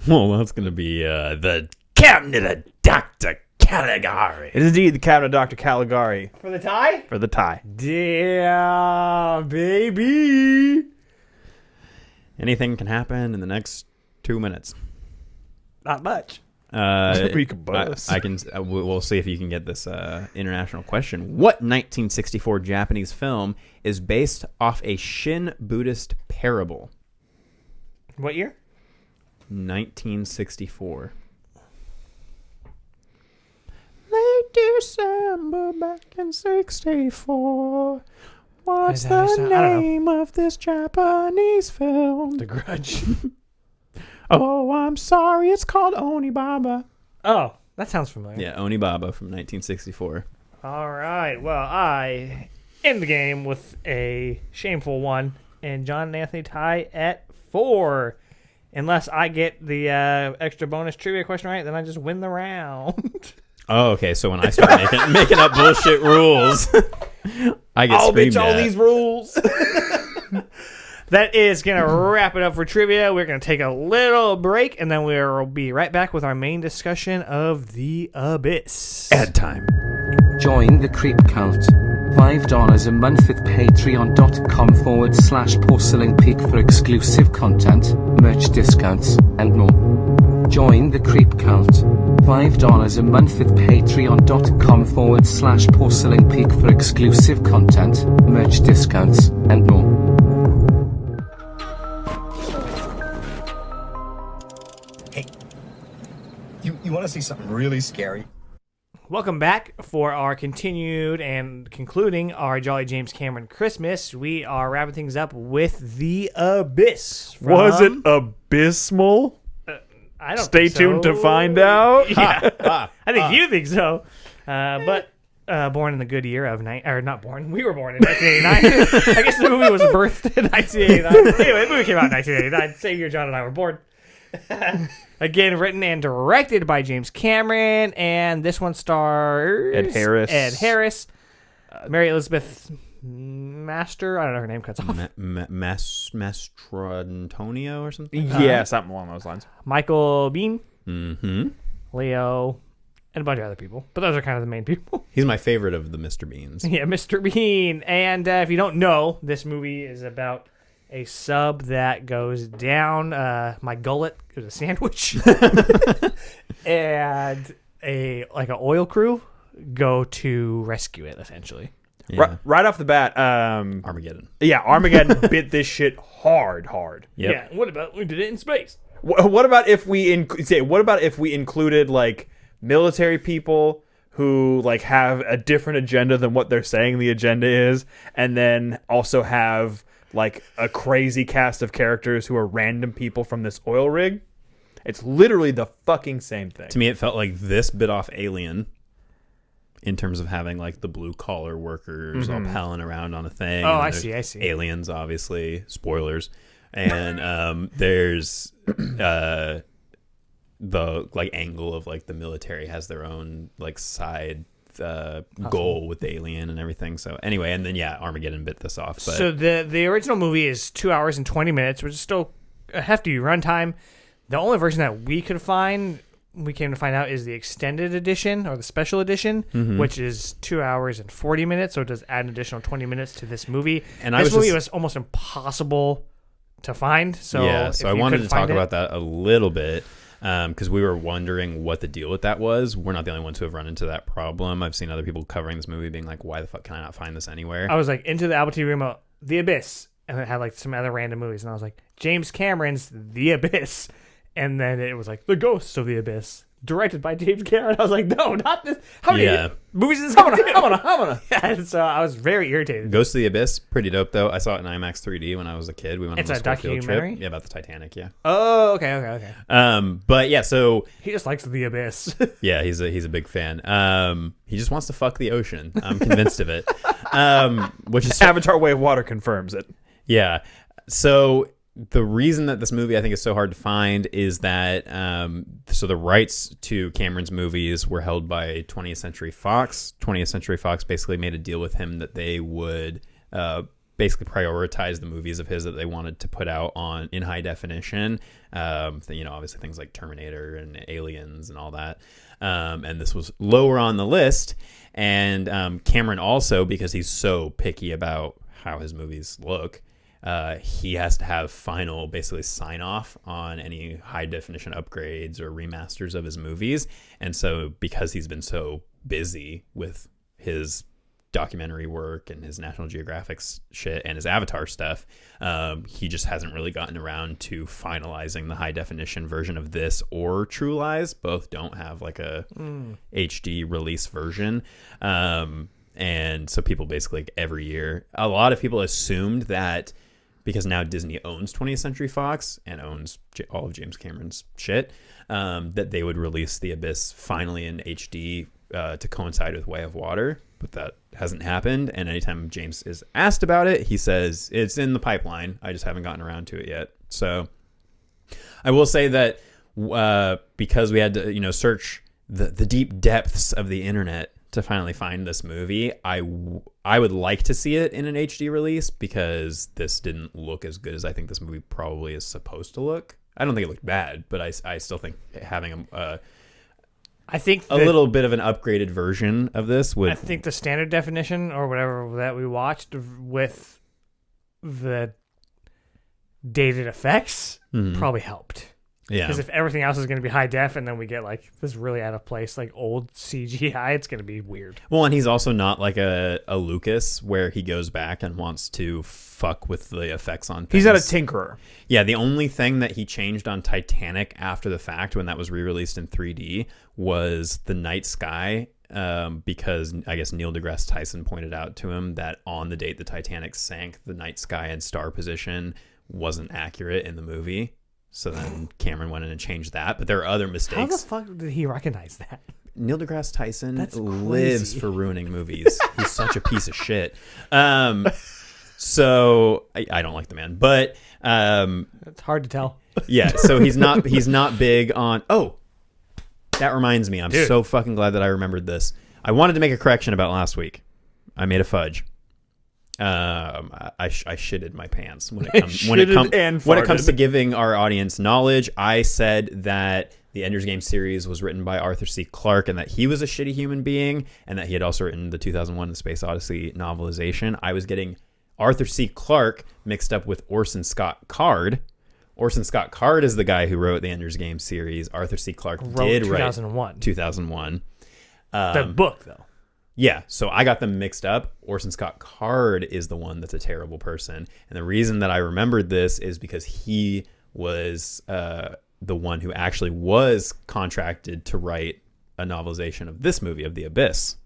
Well, that's going to be the Cabinet of Dr. Caligari. It is indeed the Cabinet of Dr. Caligari For the tie? for the tie. Damn, baby. Anything can happen in the next 2 minutes. Not much. We could buzz. I can. We'll see if you can get this international question. What 1964 Japanese film is based off a Shin Buddhist parable? What year? 1964. Late December back in 64. What's I don't the know. name of this Japanese film? The Grudge. Oh, I'm sorry. It's called Onibaba. Oh, that sounds familiar. Yeah, Onibaba from 1964. All right. Well, I end the game with a shameful 1, and John and Anthony tie at 4. Unless I get the extra bonus trivia question right, then I just win the round. Oh, okay. So when I start making up bullshit rules, I get I'll screamed bitch all at. these rules. That is going to wrap it up for trivia. We're going to take a little break, and then we'll be right back with our main discussion of The Abyss. Ad time. Join the Creep Cult. $5 a month at patreon.com/Porcelain Peak for exclusive content, merch discounts, and more. Join the Creep Cult. $5 a month at patreon.com/Porcelain Peak for exclusive content, merch discounts, and more. Hey, you want to see something really scary? Welcome back for our continued and concluding our Jolly James Cameron Christmas. We are wrapping things up with The Abyss. Was it abysmal? I don't. Stay think tuned so. to find out. Yeah, I think you think so. But born in the good year of or not born. We were born in 1989. I guess the movie was birthed in 1989. Anyway, the movie came out in 1989. Same year John and I were born. Again, written and directed by James Cameron, and this one stars Ed Harris. Mary Elizabeth Master. I don't know, her name cuts off. Mastrantonio or something. Yeah, something along those lines. Michael Biehn, Mm-hmm. Leo, and a bunch of other people, but those are kind of the main people. He's my favorite of the Mr. Beans. Yeah, Mr. Bean. And if you don't know, this movie is about a sub that goes down my gullet. It was a sandwich. And an oil crew go to rescue it, essentially. Yeah. Right off the bat, Armageddon. Yeah, Armageddon bit this shit hard. Yep. Yeah, what about we did it in space? What about if we included like military people who like have a different agenda than what they're saying the agenda is, and then also have like a crazy cast of characters who are random people from this oil rig? It's literally the fucking same thing. To me, it felt like this bit off Alien in terms of having like the blue collar workers all palling around on a thing. Oh, And I there's see. Aliens, obviously. Spoilers. And there's the like angle of like the military has their own like side goal with the alien and everything. So anyway, and then Armageddon bit this off. But So the original movie is 2 hours and 20 minutes, which is still a hefty runtime. The only version that we came to find out, is the extended edition or the special edition, which is 2 hours and 40 minutes. So it does add an additional 20 minutes to this movie. And this movie was almost impossible to find. So I wanted to talk about that a little bit. Because we were wondering what the deal with that was. We're not the only ones who have run into that problem. I've seen other people covering this movie being like, why the fuck can I not find this anywhere? I was like into the Apple TV remote, The Abyss, and it had like some other random movies, and I was like, James Cameron's The Abyss, and then it was like The Ghosts of the Abyss, directed by James Cameron. I was like, no, not this. How many movies is this going to do? I'm gonna. Yeah, so I was very irritated. Ghost of the Abyss, pretty dope though. I saw it in IMAX 3D when I was a kid. We went It's on a a field documentary? trip. Yeah, about the Titanic. Yeah. Oh, okay. But yeah, so He just likes The Abyss. yeah, he's a big fan. He just wants to fuck the ocean. I'm convinced of it. Which is Avatar: Way of Water confirms it. Yeah. So the reason that this movie I think is so hard to find is that so the rights to Cameron's movies were held by 20th Century Fox. 20th Century Fox basically made a deal with him that they would basically prioritize the movies of his that they wanted to put out in high definition. Obviously things like Terminator and Aliens and all that. And this was lower on the list. And Cameron also, because he's so picky about how his movies look, he has to have final basically sign off on any high definition upgrades or remasters of his movies. And so because he's been so busy with his documentary work and his National Geographic shit and his Avatar stuff, he just hasn't really gotten around to finalizing the high definition version of this or True Lies. Both don't have like a HD release version. And so people basically every year, a lot of people assumed that because now Disney owns 20th Century Fox and owns all of James Cameron's shit, that they would release The Abyss finally in HD to coincide with Way of Water. But that hasn't happened. And anytime James is asked about it, he says, it's in the pipeline. I just haven't gotten around to it yet. So I will say that because we had to, search the deep depths of the internet to finally find this movie, I would like to see it in an HD release because this didn't look as good as I think this movie probably is supposed to look. I don't think it looked bad, but I still think having a little bit of an upgraded version of this would. I think the standard definition or whatever that we watched with the dated effects probably helped. Yeah. Because if everything else is going to be high def and then we get like this really out of place, like old CGI, it's going to be weird. Well, and he's also not like a Lucas where he goes back and wants to fuck with the effects on things. He's not a tinkerer. Yeah, the only thing that he changed on Titanic after the fact when that was re-released in 3D was the night sky. Because I guess Neil deGrasse Tyson pointed out to him that on the date the Titanic sank, the night sky and star position wasn't accurate in the movie. So then Cameron went in and changed that. But there are other mistakes. How the fuck did he recognize that? Neil deGrasse Tyson That's lives crazy. for ruining movies. He's such a piece of shit. So I don't like the man, but It's hard to tell. yeah. So he's not big on. Oh, that reminds me. I'm so fucking glad that I remembered this. I wanted to make a correction about last week. I made a fudge. I shitted my pants when it comes to giving our audience knowledge. I said that the Ender's Game series was written by Arthur C. Clarke and that he was a shitty human being, and that he had also written the 2001 The Space Odyssey novelization. I was getting Arthur C. Clarke mixed up with Orson Scott Card. Orson Scott Card is the guy who wrote the Ender's Game series. Arthur C. Clarke did 2001. write 2001. The book, though. Yeah, so I got them mixed up. Orson Scott Card is the one that's a terrible person. And the reason that I remembered this is because he was the one who actually was contracted to write a novelization of this movie, of The Abyss.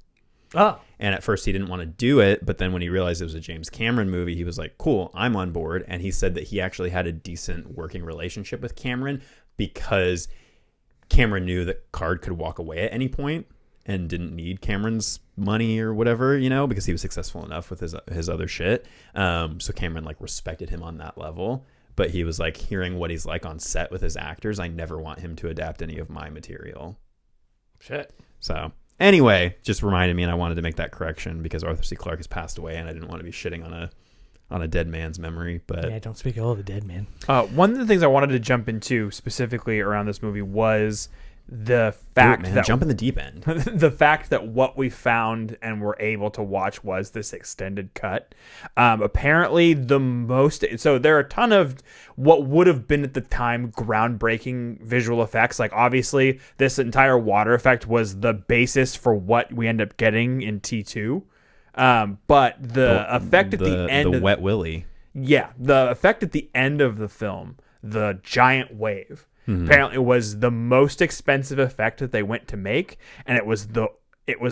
Oh. And at first he didn't want to do it, but then when he realized it was a James Cameron movie, he was like, cool, I'm on board. And he said that he actually had a decent working relationship with Cameron because Cameron knew that Card could walk away at any point and didn't need Cameron's money or whatever, because he was successful enough with his other shit. So Cameron respected him on that level. But he was like, hearing what he's like on set with his actors, I never want him to adapt any of my material. Shit. So anyway, just reminded me, and I wanted to make that correction because Arthur C. Clarke has passed away, and I didn't want to be shitting on a dead man's memory. But yeah, don't speak ill of the dead man. One of the things I wanted to jump into specifically around this movie was the fact that jump in the deep end. The fact that what we found and were able to watch was this extended cut. Apparently so there are a ton of what would have been at the time groundbreaking visual effects. Like obviously this entire water effect was the basis for what we end up getting in T2. But the effect at the end, the wet willy. Yeah, the effect at the end of the film, the giant wave, apparently was the most expensive effect that they went to make, and it was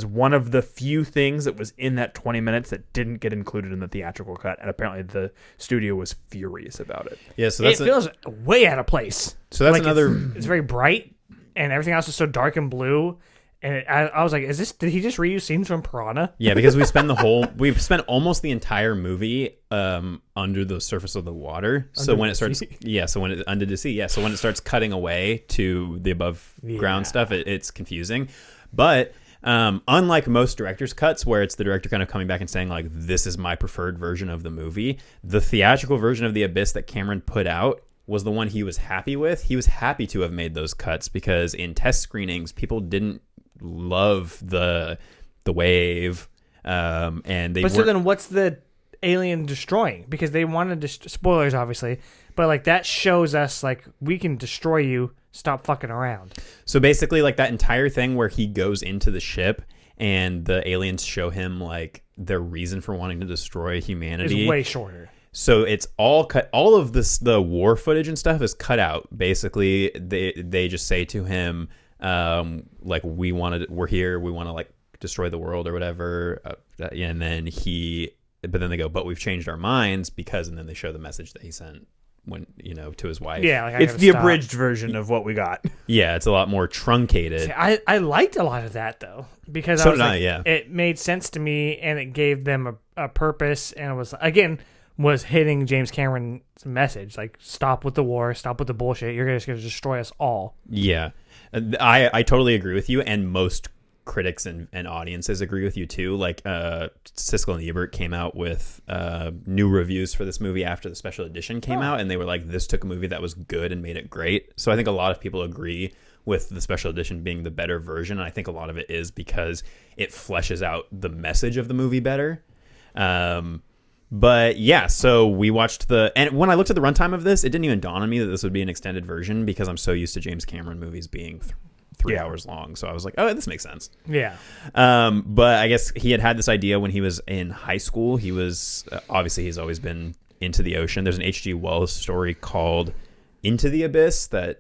one of the few things that was in that 20 minutes that didn't get included in the theatrical cut, and apparently the studio was furious about it. Yeah, so it feels way out of place. So that's another. It's very bright, and everything else is so dark and blue. And I was like, did he just reuse scenes from Piranha? Yeah, because we spent almost the entire movie under the surface of the water. So when it starts, under the sea. Yeah, so when it starts cutting away to the above ground stuff, it's confusing. But unlike most director's cuts, where it's the director kind of coming back and saying like, "This is my preferred version of the movie," the theatrical version of The Abyss that Cameron put out was the one he was happy with. He was happy to have made those cuts because in test screenings, people didn't love the wave, and they. But so then, what's the alien destroying? Because they wanted to spoilers, obviously, but like that shows us like we can destroy you. Stop fucking around. So basically, like that entire thing where he goes into the ship and the aliens show him like their reason for wanting to destroy humanity is way shorter. So it's all cut. All of this, the war footage and stuff, is cut out. Basically, they just say to him, like we're here, we want to like destroy the world or whatever, and then but then they go, but we've changed our minds because, and then they show the message that he sent when to his wife. Yeah, like, it's the abridged version of what we got. Yeah, it's a lot more truncated. See, I liked a lot of that though because so did I. Yeah, it made sense to me and it gave them a purpose, and it was hitting James Cameron's message, like stop with the war, stop with the bullshit. You're just going to destroy us all. Yeah, I totally agree with you, and most critics and audiences agree with you too. Like Siskel and Ebert came out with new reviews for this movie after the special edition came out, and they were like, this took a movie that was good and made it great. So I think a lot of people agree with the special edition being the better version, and I think a lot of it is because it fleshes out the message of the movie better. But yeah, so we watched and when I looked at the runtime of this, it didn't even dawn on me that this would be an extended version because I'm so used to James Cameron movies being 3 hours long. So I was like, oh, this makes sense. Yeah. But I guess he had this idea when he was in high school. He was, obviously he's always been into the ocean. There's an H.G. Wells story called Into the Abyss that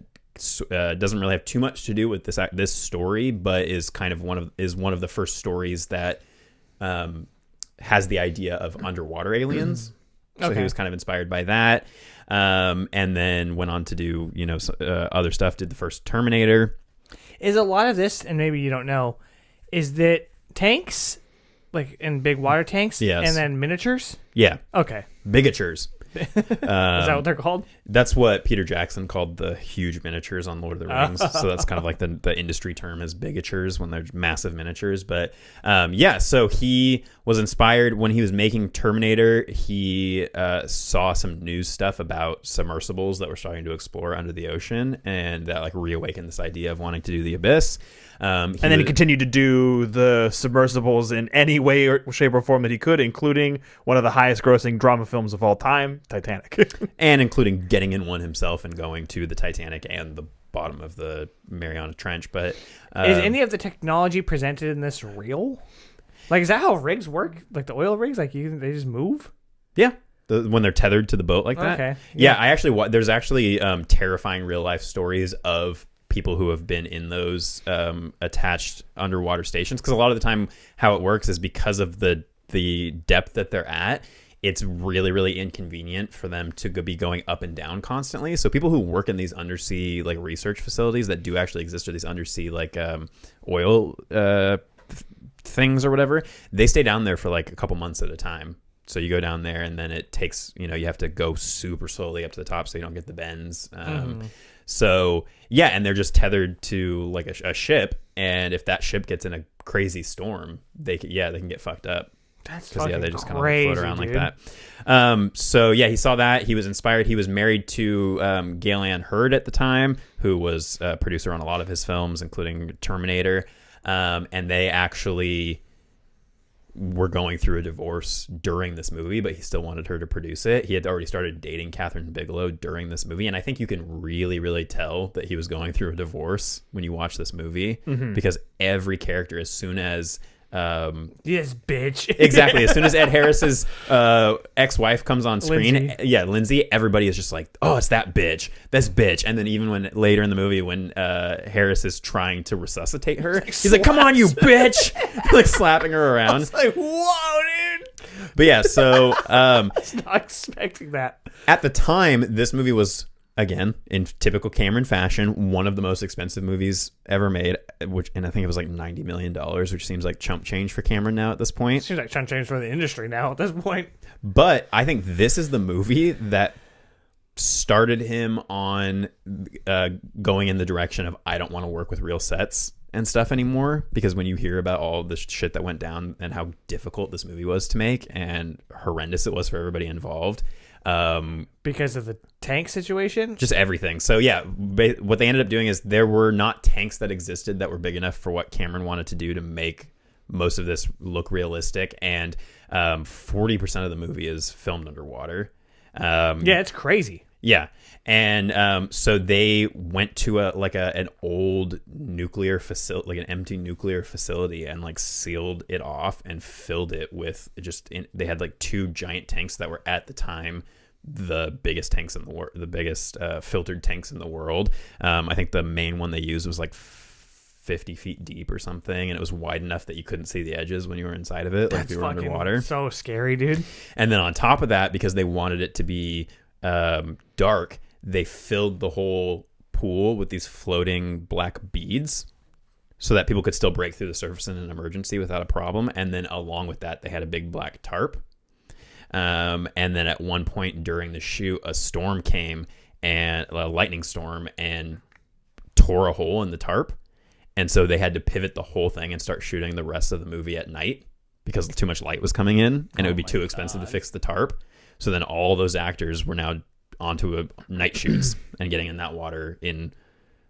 doesn't really have too much to do with this story, but is kind of one of the first stories that has the idea of underwater aliens. So he was kind of inspired by that. and then went on to do other stuff. Did the first Terminator. Is a lot of this, and maybe you don't know, is that tanks, like in big water tanks, Yes. and then miniatures? Yeah, Okay. bigatures. Is that what they're called? That's what Peter Jackson called the huge miniatures on Lord of the Rings. So that's kind of like the industry term is bigatures when they're massive miniatures. But so he was inspired when he was making Terminator. He saw some news stuff about submersibles that were starting to explore under the ocean, and that like reawakened this idea of wanting to do the abyss. And then he continued to do the submersibles in any way or shape or form that he could, including one of the highest grossing drama films of all time, Titanic. and including getting in one himself and going to the Titanic and the bottom of the Mariana Trench. But is any of the technology presented in this real? Like, is that how rigs work? Like the oil rigs, like they just move? Yeah. When they're tethered to the boat like that. Okay. Yeah, there's actually terrifying real life stories of people who have been in those attached underwater stations, because a lot of the time how it works is because of the depth that they're at, it's really, really inconvenient for them to be going up and down constantly. So people who work in these undersea like research facilities that do actually exist, or these undersea like oil things or whatever, they stay down there for like a couple months at a time. So you go down there and then it takes, you have to go super slowly up to the top so you don't get the bends. So yeah, and they're just tethered to like a ship, and if that ship gets in a crazy storm, they can get fucked up. That's fucking they just crazy, kind of float around dude. like that. So yeah, he saw that. He was inspired. He was married to Gail Ann Hurd at the time, who was a producer on a lot of his films, including Terminator. And they actually were going through a divorce during this movie, but he still wanted her to produce it. He had already started dating Catherine Bigelow during this movie, and I think you can really, really tell that he was going through a divorce when you watch this movie, because every character, as soon as Yes, bitch. exactly, as soon as Ed Harris's ex-wife comes on screen, Lindsay. Lindsay, everybody is just like, oh, it's that bitch, this bitch. And then even when later in the movie, when Harris is trying to resuscitate her, he's like, come on, you bitch, like slapping her around. I was like, whoa, dude. But yeah, so I was not expecting that. at the time, this movie was, again, in typical Cameron fashion, one of the most expensive movies ever made, and I think it was like $90 million, which seems like chump change for Cameron now at this point. Seems like chump change for the industry now at this point. But I think this is the movie that started him on going in the direction of, I don't want to work with real sets and stuff anymore, because when you hear about all the shit that went down and how difficult this movie was to make and horrendous it was for everybody involved, because of the tank situation, just everything. So yeah, what they ended up doing is there were not tanks that existed that were big enough for what Cameron wanted to do to make most of this look realistic, and 40% of the movie is filmed underwater. yeah, it's crazy. Yeah, and so they went to an old nuclear facility, like an empty nuclear facility, and like sealed it off and filled it with they had like two giant tanks that were at the time the biggest tanks in the world, the biggest filtered tanks in the world. I think the main one they used was like 50 feet deep or something, and it was wide enough that you couldn't see the edges when you were inside of it, like if you were underwater. So scary, dude. And then on top of that, because they wanted it to be dark, they filled the whole pool with these floating black beads so that people could still break through the surface in an emergency without a problem. And then along with that, they had a big black tarp. And then at one point during the shoot, a storm came, and a lightning storm, and tore a hole in the tarp. And so they had to pivot the whole thing and start shooting the rest of the movie at night because too much light was coming in, and it would be too expensive to fix the tarp. So then all those actors were now onto a night shoots and getting in that water in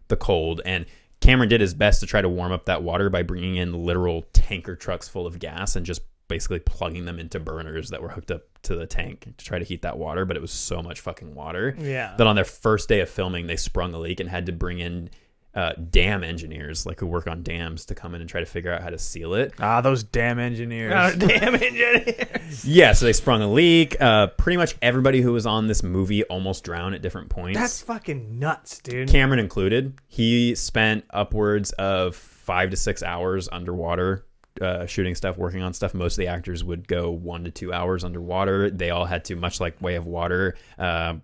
the cold. And Cameron did his best to try to warm up that water by bringing in literal tanker trucks full of gas and just basically plugging them into burners that were hooked up to the tank to try to heat that water. But it was so much fucking water that on their first day of filming, they sprung a leak and had to bring in dam engineers, like who work on dams, to come in and try to figure out how to seal it. Those dam engineers. Yeah, so they sprung a leak. Pretty much everybody who was on this movie almost drowned at different points. That's fucking nuts, dude. Cameron included. He spent upwards of 5 to 6 hours underwater shooting stuff, working on stuff. Most of the actors would go 1 to 2 hours underwater. They all had to, much like Way of Water,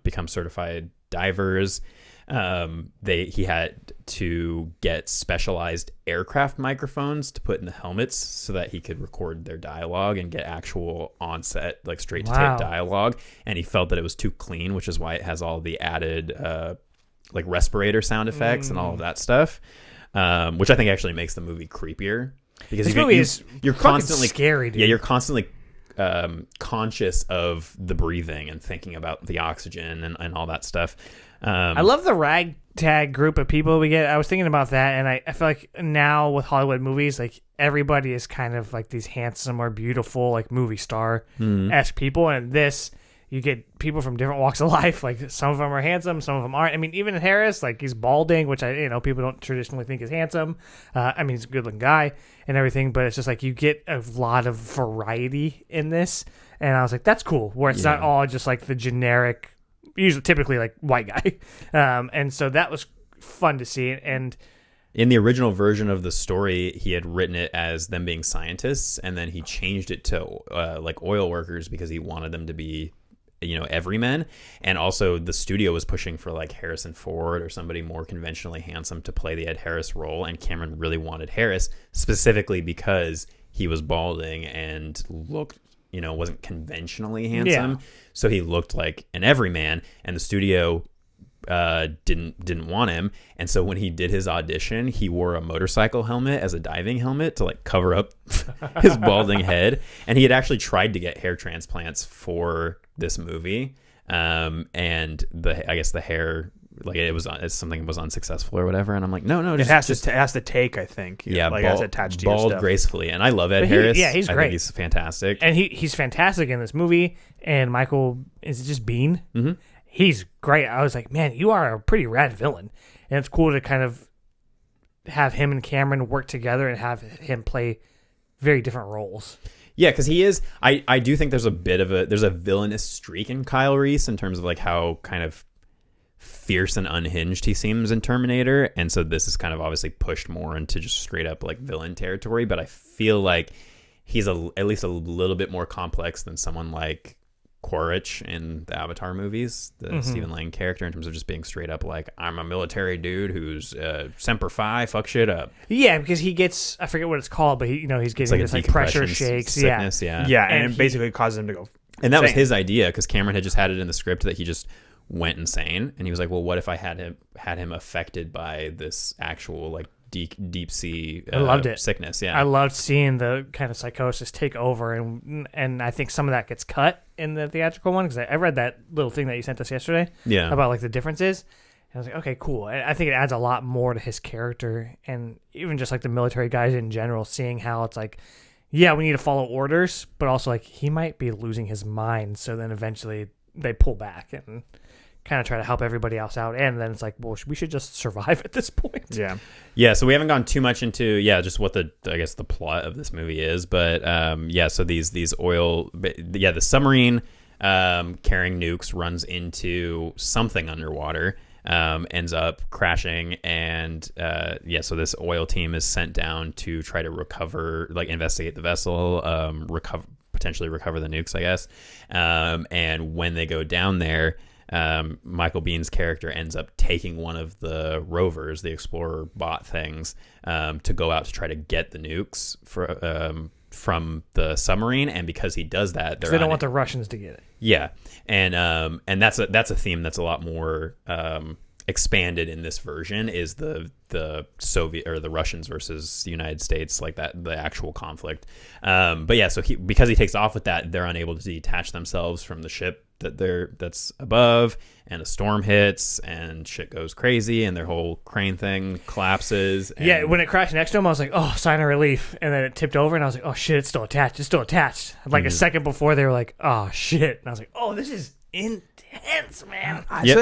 become certified divers. He had to get specialized aircraft microphones to put in the helmets so that he could record their dialogue and get actual on-set, like straight to tape dialogue. And he felt that it was too clean, which is why it has all the added like respirator sound effects and all of that stuff, which I think actually makes the movie creepier, because you're constantly scary, dude. Yeah, you're constantly conscious of the breathing and thinking about the oxygen and all that stuff. I love the ragtag group of people we get. I was thinking about that, and I feel like now with Hollywood movies, like everybody is kind of like these handsome or beautiful, like movie star-esque people, and this, you get people from different walks of life. Like some of them are handsome, some of them aren't. I mean, even Harris, like he's balding, which people don't traditionally think is handsome. I mean, he's a good-looking guy and everything, but it's just like you get a lot of variety in this, and I was like, that's cool. Where it's not all just like the generic, typically like white guy, and so that was fun to see. And in the original version of the story, he had written it as them being scientists, and then he changed it to like oil workers because he wanted them to be everymen. And also the studio was pushing for like Harrison Ford or somebody more conventionally handsome to play the Ed Harris role, and Cameron really wanted Harris specifically because he was balding and looked wasn't conventionally handsome. So he looked like an everyman, and the studio didn't want him. And so when he did his audition, he wore a motorcycle helmet as a diving helmet to like cover up his balding head. And he had actually tried to get hair transplants for this movie, and I guess the hair, like it's something was unsuccessful or whatever. And I'm like, no, it has to take, I think. Like bald, as attached to bald your stuff. gracefully. And I love Ed Harris. He's great. I think he's fantastic. And he's fantastic in this movie. And Michael, is it just Bean? Mm-hmm. He's great. I was like, man, you are a pretty rad villain. And it's cool to kind of have him and Cameron work together and have him play very different roles. Yeah, because he is. I do think there's a villainous streak in Kyle Reese in terms of like how kind of fierce and unhinged he seems in Terminator, and so this is kind of obviously pushed more into just straight up like villain territory. But I feel like he's at least a little bit more complex than someone like Quaritch in the Avatar movies, the Stephen Lang character, in terms of just being straight up like, I'm a military dude who's Semper Fi, fuck shit up. Yeah, because he gets, I forget what it's called, but he's getting like this like pressure shakes. Sickness, and it basically causes him to go. And that was his idea, because Cameron had just had it in the script that he just went insane, and he was like, well, what if I had him affected by this actual like deep sea I loved it. sickness. I loved seeing the kind of psychosis take over, and I think some of that gets cut in the theatrical one, because I read that little thing that you sent us yesterday about like the differences, and I was like, okay, cool. I think it adds a lot more to his character, and even just like the military guys in general, seeing how it's like, yeah, we need to follow orders, but also like he might be losing his mind, so then eventually they pull back and kind of try to help everybody else out, and then it's like, well, we should just survive at this point. Yeah. So we haven't gone too much into just what the plot of this movie is, but so these oil, the submarine carrying nukes runs into something underwater, ends up crashing, and so this oil team is sent down to try to investigate the vessel, potentially recover the nukes, I guess, and when they go down there, Michael Bihn's character ends up taking one of the rovers, the Explorer bot things, to go out to try to get the nukes from the submarine. And because he does that, they don't want the Russians to get it. Yeah, and that's a theme that's a lot more expanded in this version, is the Soviet or the Russians versus the United States, like that, the actual conflict. So because he takes off with that, they're unable to detach themselves from the ship that's above, and a storm hits and shit goes crazy, and their whole crane thing collapses. And when it crashed next to him, I was like, oh, sign of relief. And then it tipped over, and I was like, oh shit, it's still attached. Like a second before, they were like, oh shit, and I was like, oh, this is intense, man. So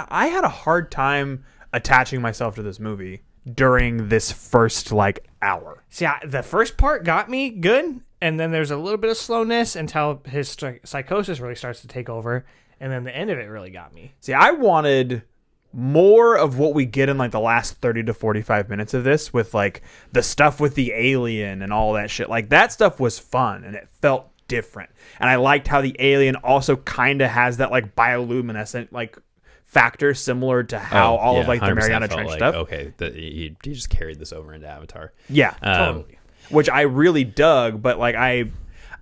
I had a hard time attaching myself to this movie during this first like hour. See, the first part got me good, and then there's a little bit of slowness until his psychosis really starts to take over, and then the end of it really got me. See, I wanted more of what we get in like the last 30 to 45 minutes of this, with like the stuff with the alien and all that shit. Like that stuff was fun and it felt different. And I liked how the alien also kind of has that like bioluminescent like factor, similar to how of like the Mariana Trench like, stuff. Okay, he just carried this over into Avatar. Yeah, totally. Which I really dug, but like I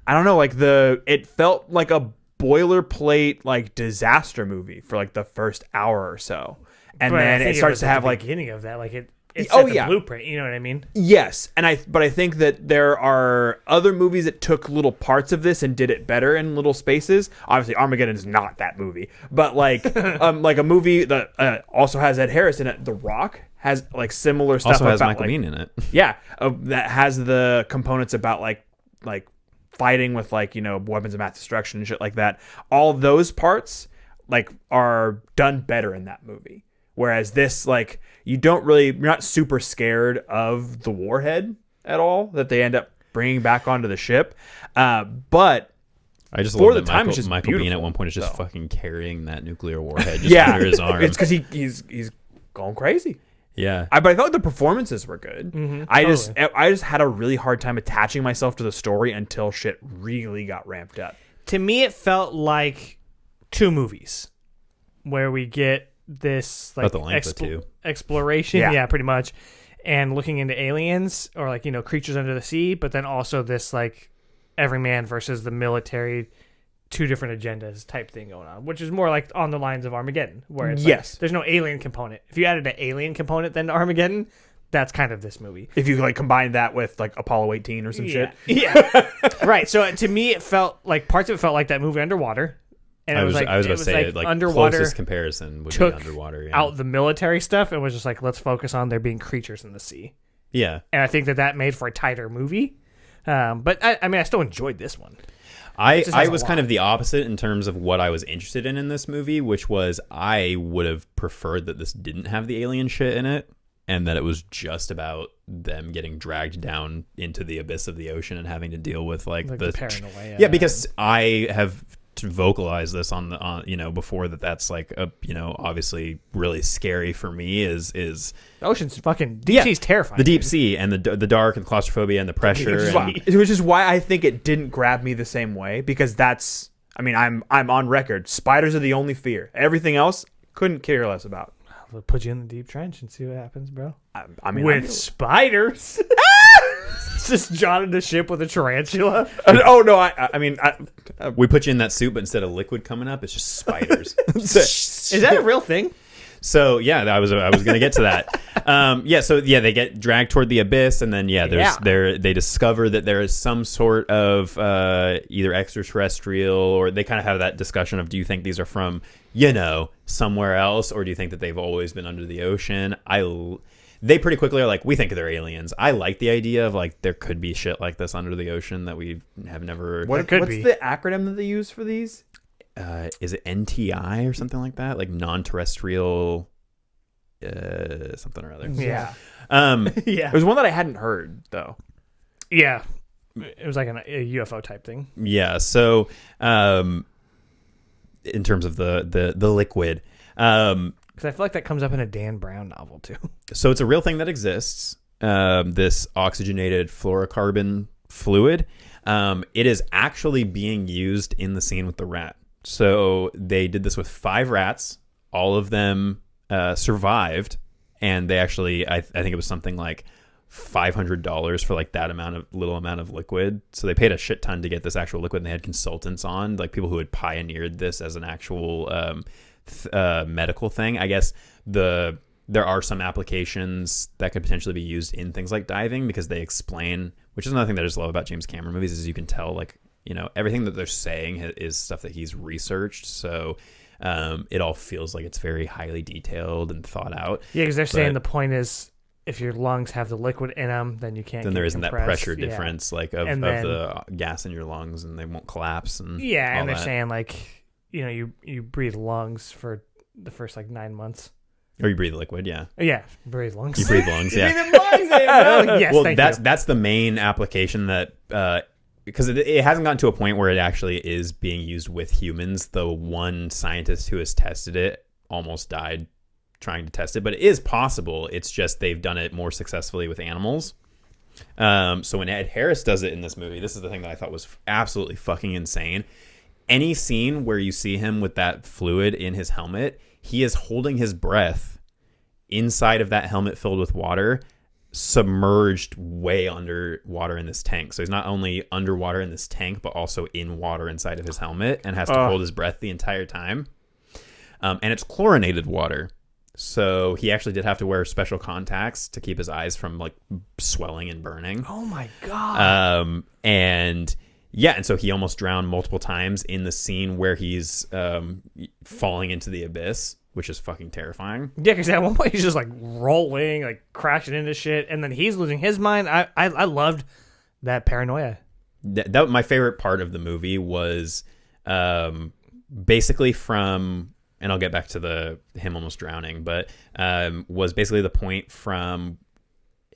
don't know, like it felt like a boilerplate like disaster movie for like the first hour or so, and then it starts to have like beginning of that, like it set the blueprint. You know what I mean? Yes, but I think that there are other movies that took little parts of this and did it better in little spaces. Obviously, Armageddon is not that movie, but like like a movie that also has Ed Harris in it, The Rock, has like similar stuff. Also has about, Michael like, Biehn in it. Yeah, that has the components about like fighting with like, you know, weapons of mass destruction and shit like that. All those parts like are done better in that movie. Whereas this, like, you're not super scared of the warhead at all that they end up bringing back onto the ship. But I just for love the that time, it's just Michael Biehn at one point is just fucking carrying that nuclear warhead just under his arm. It's because he's going crazy. Yeah, but I thought the performances were good. Mm-hmm, I just had a really hard time attaching myself to the story until shit really got ramped up. To me, it felt like two movies where we get this like the length of two. Exploration, yeah, pretty much, and looking into aliens or like, you know, creatures under the sea, but then also this like everyman versus the military, two different agendas type thing going on, which is more like on the lines of Armageddon, where it's like, there's no alien component. If you added an alien component then to Armageddon, that's kind of this movie. If you like combine that with like Apollo 18 or some shit. Yeah. Right. So to me, it felt like parts of it felt like that movie Underwater. And I was about to say like Underwater closest comparison would took be Underwater. Yeah. out the military stuff and was just like, let's focus on there being creatures in the sea. Yeah. And I think that made for a tighter movie. But I mean, I still enjoyed this one. I was kind of the opposite in terms of what I was interested in this movie, which was I would have preferred that this didn't have the alien shit in it and that it was just about them getting dragged down into the abyss of the ocean and having to deal with like the paranoia. Yeah, because I have to vocalize this on you know, before that's like a, you know, obviously really scary for me is the ocean's fucking deep sea's terrifying. The deep sea and the dark and claustrophobia and the pressure, which is why I think it didn't grab me the same way, because that's, I mean, I'm on record. Spiders are the only fear. Everything else couldn't care less about. We'll put you in the deep trench and see what happens, bro. I mean, with spiders. It's just John in the ship with a tarantula. Oh no! I mean, we put you in that suit, but instead of liquid coming up, it's just spiders. Is that a real thing? So yeah, I was going to get to that. So they get dragged toward the abyss, and then they discover that there is some sort of either extraterrestrial, or they kind of have that discussion of, do you think these are from, you know, somewhere else, or do you think that they've always been under the ocean? They pretty quickly are like, we think they're aliens. I like the idea of like there could be shit like this under the ocean that we have never. What's the acronym that they use for these? Is it NTI or something like that? Like non-terrestrial, something or other. Yeah. Yeah. There's one that I hadn't heard though. Yeah. It was like a UFO type thing. Yeah. So, in terms of the liquid, because I feel like that comes up in a Dan Brown novel too. So it's a real thing that exists. This oxygenated fluorocarbon fluid. It is actually being used in the scene with the rat. So they did this with 5 rats. All of them survived, and they actually, I think it was something like $500 for like that little amount of liquid. So they paid a shit ton to get this actual liquid, and they had consultants on, like people who had pioneered this as an actual medical thing. I guess there are some applications that could potentially be used in things like diving, because they explain, which is another thing that I just love about James Cameron movies, is you can tell, like, you know, everything that they're saying is stuff that he's researched. So it all feels like it's very highly detailed and thought out. Yeah, because they're saying the point is, if your lungs have the liquid in them, then you can't. Then there isn't compressed. that pressure difference, like of the gas in your lungs, and they won't collapse. And and they're saying like, you know, you breathe lungs for the first like 9 months. Or you breathe liquid, yeah. Yeah, breathe lungs. You breathe lungs, yeah. You breathe lungs, yes, well, that's the main application that, because it hasn't gotten to a point where it actually is being used with humans. The one scientist who has tested it almost died trying to test it, but it is possible. It's just they've done it more successfully with animals. So when Ed Harris does it in this movie, this is the thing that I thought was absolutely fucking insane. Any scene where you see him with that fluid in his helmet, he is holding his breath inside of that helmet filled with water, submerged way underwater in this tank. So he's not only underwater in this tank, but also in water inside of his helmet, and has to hold his breath the entire time. And it's chlorinated water. So he actually did have to wear special contacts to keep his eyes from like swelling and burning. Oh my God. And yeah, and so he almost drowned multiple times in the scene where he's falling into the abyss, which is fucking terrifying. Yeah, because at one point he's just like rolling, like crashing into shit, and then he's losing his mind. I loved that paranoia. That my favorite part of the movie was basically from, and I'll get back to him almost drowning, but was basically the point from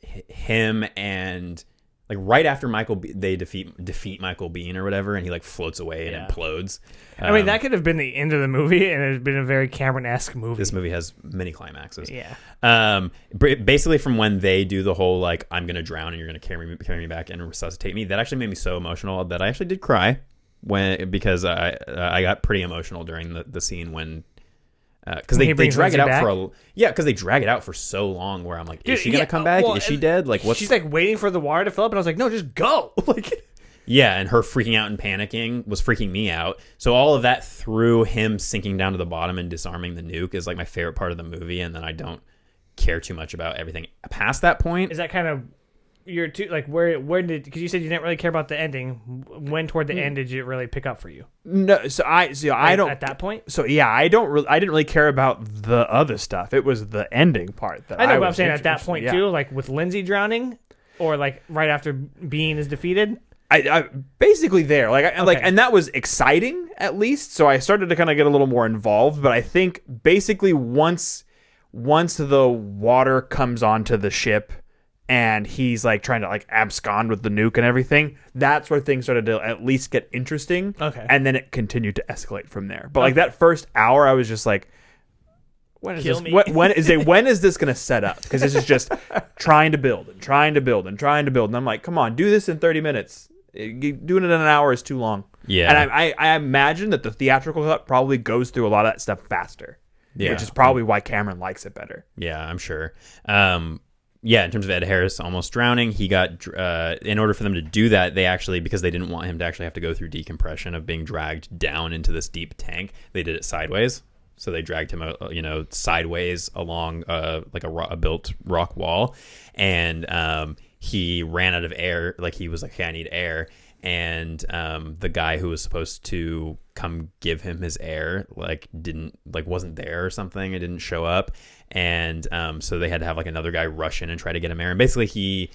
him and like right after they defeat Michael Biehn or whatever, and he like floats away and implodes. I mean, that could have been the end of the movie, and it had been a very Cameron-esque movie. This movie has many climaxes. Yeah. Basically from when they do the whole like I'm gonna drown and you're gonna carry me back and resuscitate me, that actually made me so emotional that I actually did cry because I got pretty emotional during the scene when. Because they drag it out because they drag it out for so long. Where I'm like, is she gonna come back? Is she dead? Like, what's? She's like waiting for the water to fill up, and I was like, no, just go. Like, yeah, and her freaking out and panicking was freaking me out. So all of that through him sinking down to the bottom and disarming the nuke is like my favorite part of the movie, and then I don't care too much about everything past that point. Is that kind of you're too like where did, because you said you didn't really care about the ending. When toward the end did it really pick up for you? No, so I don't at that point. So yeah, I didn't really care about the other stuff. It was the ending part that I know, but was I'm saying at that point too, like with Lindsay drowning, or like right after Bean is defeated. I basically there, and that was exciting at least. So I started to kind of get a little more involved. But I think basically once the water comes onto the ship, and he's like trying to like abscond with the nuke and everything, that's where things started to at least get interesting. Okay. And then it continued to escalate from there. But like that first hour, I was just like, when is this going to set up? Because this is just trying to build and trying to build and trying to build. And I'm like, come on, do this in 30 minutes. Doing it in an hour is too long. Yeah. And I imagine that the theatrical cut probably goes through a lot of that stuff faster. Yeah. Which is probably why Cameron likes it better. Yeah, I'm sure. Yeah, in terms of Ed Harris almost drowning, he got, in order for them to do that, they actually, because they didn't want him to actually have to go through decompression of being dragged down into this deep tank, they did it sideways. So they dragged him, sideways along like a built rock wall, and he ran out of air. Like he was like, "Hey, I need air." And the guy who was supposed to come give him his air wasn't there or something. It didn't show up, and so they had to have like another guy rush in and try to get him air. And basically, he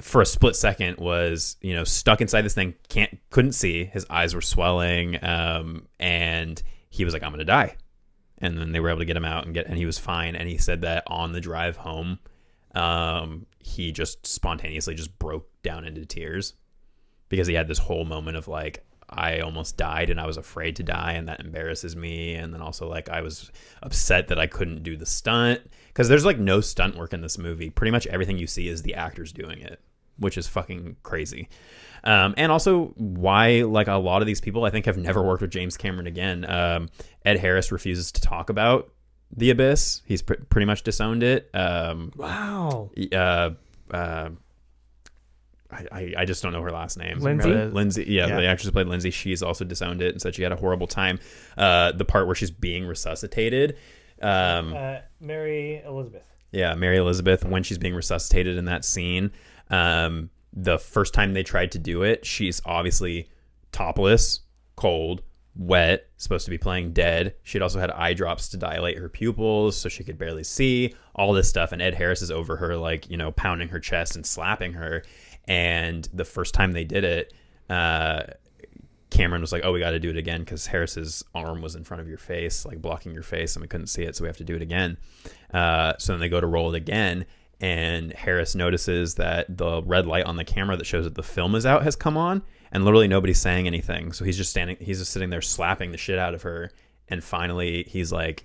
for a split second was stuck inside this thing, couldn't see. His eyes were swelling, and he was like, "I'm gonna die." And then they were able to get him out and he was fine. And he said that on the drive home, he just spontaneously just broke down into tears. Because he had this whole moment of like, I almost died and I was afraid to die, and that embarrasses me. And then also like I was upset that I couldn't do the stunt, because there's like no stunt work in this movie. Pretty much everything you see is the actors doing it, which is fucking crazy. And also why like a lot of these people I think have never worked with James Cameron again. Ed Harris refuses to talk about The Abyss. He's pretty much disowned it. Wow. I just don't know her last name. Lindsay? Yeah, the actress who played Lindsay. She's also disowned it and said she had a horrible time. The part where she's being resuscitated. Mary Elizabeth. Yeah, Mary Elizabeth, when she's being resuscitated in that scene. The first time they tried to do it, she's obviously topless, cold, wet, supposed to be playing dead. She'd also had eye drops to dilate her pupils so she could barely see, all this stuff. And Ed Harris is over her, like, pounding her chest and slapping her. And the first time they did it, Cameron was like, "Oh, we got to do it again because Harris's arm was in front of your face, like blocking your face, and we couldn't see it, so we have to do it again." So then they go to roll it again, and Harris notices that the red light on the camera that shows that the film is out has come on, and literally nobody's saying anything. So he's just sitting there slapping the shit out of her, and finally he's like,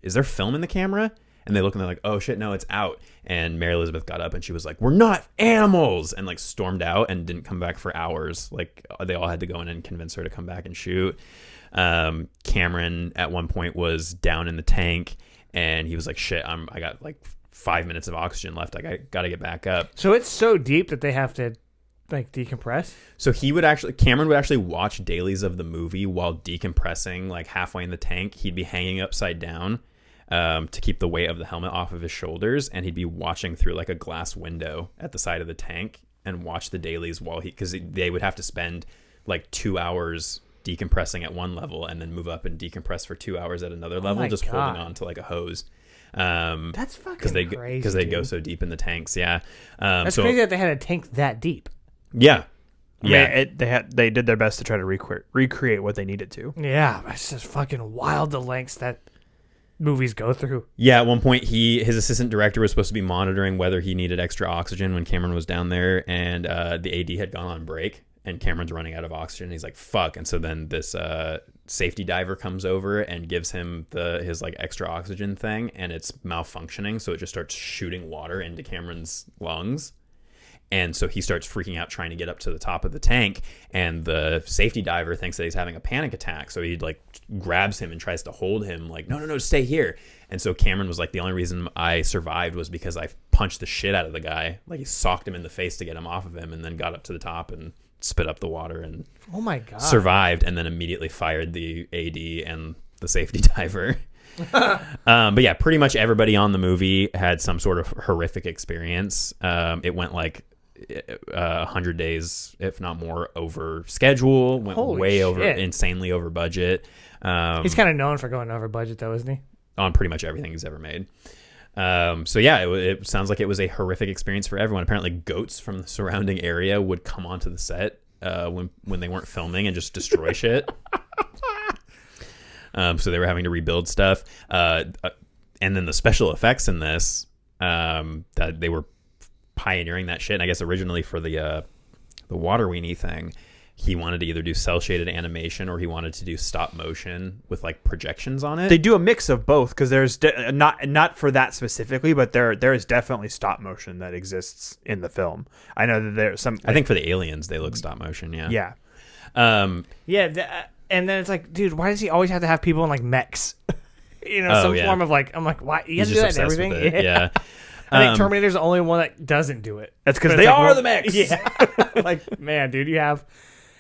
"Is there film in the camera?" And they look and they're like, oh shit, no, it's out. And Mary Elizabeth got up and she was like, we're not animals, and like stormed out and didn't come back for hours. Like they all had to go in and convince her to come back and shoot. Cameron at one point was down in the tank and he was like, shit, I got like 5 minutes of oxygen left. I got to get back up. So it's so deep that they have to like decompress. So Cameron would actually watch dailies of the movie while decompressing, like halfway in the tank. He'd be hanging upside down to keep the weight of the helmet off of his shoulders, and he'd be watching through like a glass window at the side of the tank and watch the dailies because they would have to spend like 2 hours decompressing at one level and then move up and decompress for 2 hours at another level, just holding on to like a hose. That's fucking crazy. Because they go so deep in the tanks. Yeah. That's crazy that they had a tank that deep. Yeah. I mean, they did their best to try to recreate what they needed to. Yeah, it's just fucking wild, the lengths that movies go through. Yeah, at one point his assistant director was supposed to be monitoring whether he needed extra oxygen when Cameron was down there, and the AD had gone on break and Cameron's running out of oxygen. He's like, fuck. And so then this safety diver comes over and gives him his like extra oxygen thing, and it's malfunctioning, so it just starts shooting water into Cameron's lungs. And so he starts freaking out trying to get up to the top of the tank, and the safety diver thinks that he's having a panic attack. So he like grabs him and tries to hold him like, no, stay here. And so Cameron was like, the only reason I survived was because I punched the shit out of the guy. Like he socked him in the face to get him off of him, and then got up to the top and spit up the water and oh my God, survived, and then immediately fired the AD and the safety diver. But yeah, pretty much everybody on the movie had some sort of horrific experience. It went like 100 days, if not more, over schedule. Went over, insanely over budget. He's kind of known for going over budget, though, isn't he? On pretty much everything he's ever made. So yeah, it sounds like it was a horrific experience for everyone. Apparently, goats from the surrounding area would come onto the set when they weren't filming and just destroy shit. So they were having to rebuild stuff. And then the special effects in this, that they were pioneering that shit. And I guess originally for the water weenie thing, he wanted to either do cell shaded animation or he wanted to do stop motion with like projections on it. They do a mix of both because there's not for that specifically, but there is definitely stop motion that exists in the film. I know that there's some. I think for the aliens they look stop motion. Yeah. Yeah. And then it's like, dude, why does he always have to have people in like mechs? Some form of like, I'm like, why? You have to do that in everything? Yeah. I think Terminator's the only one that doesn't do it. That's because they are the mechs. Yeah. Like, man, dude, you have...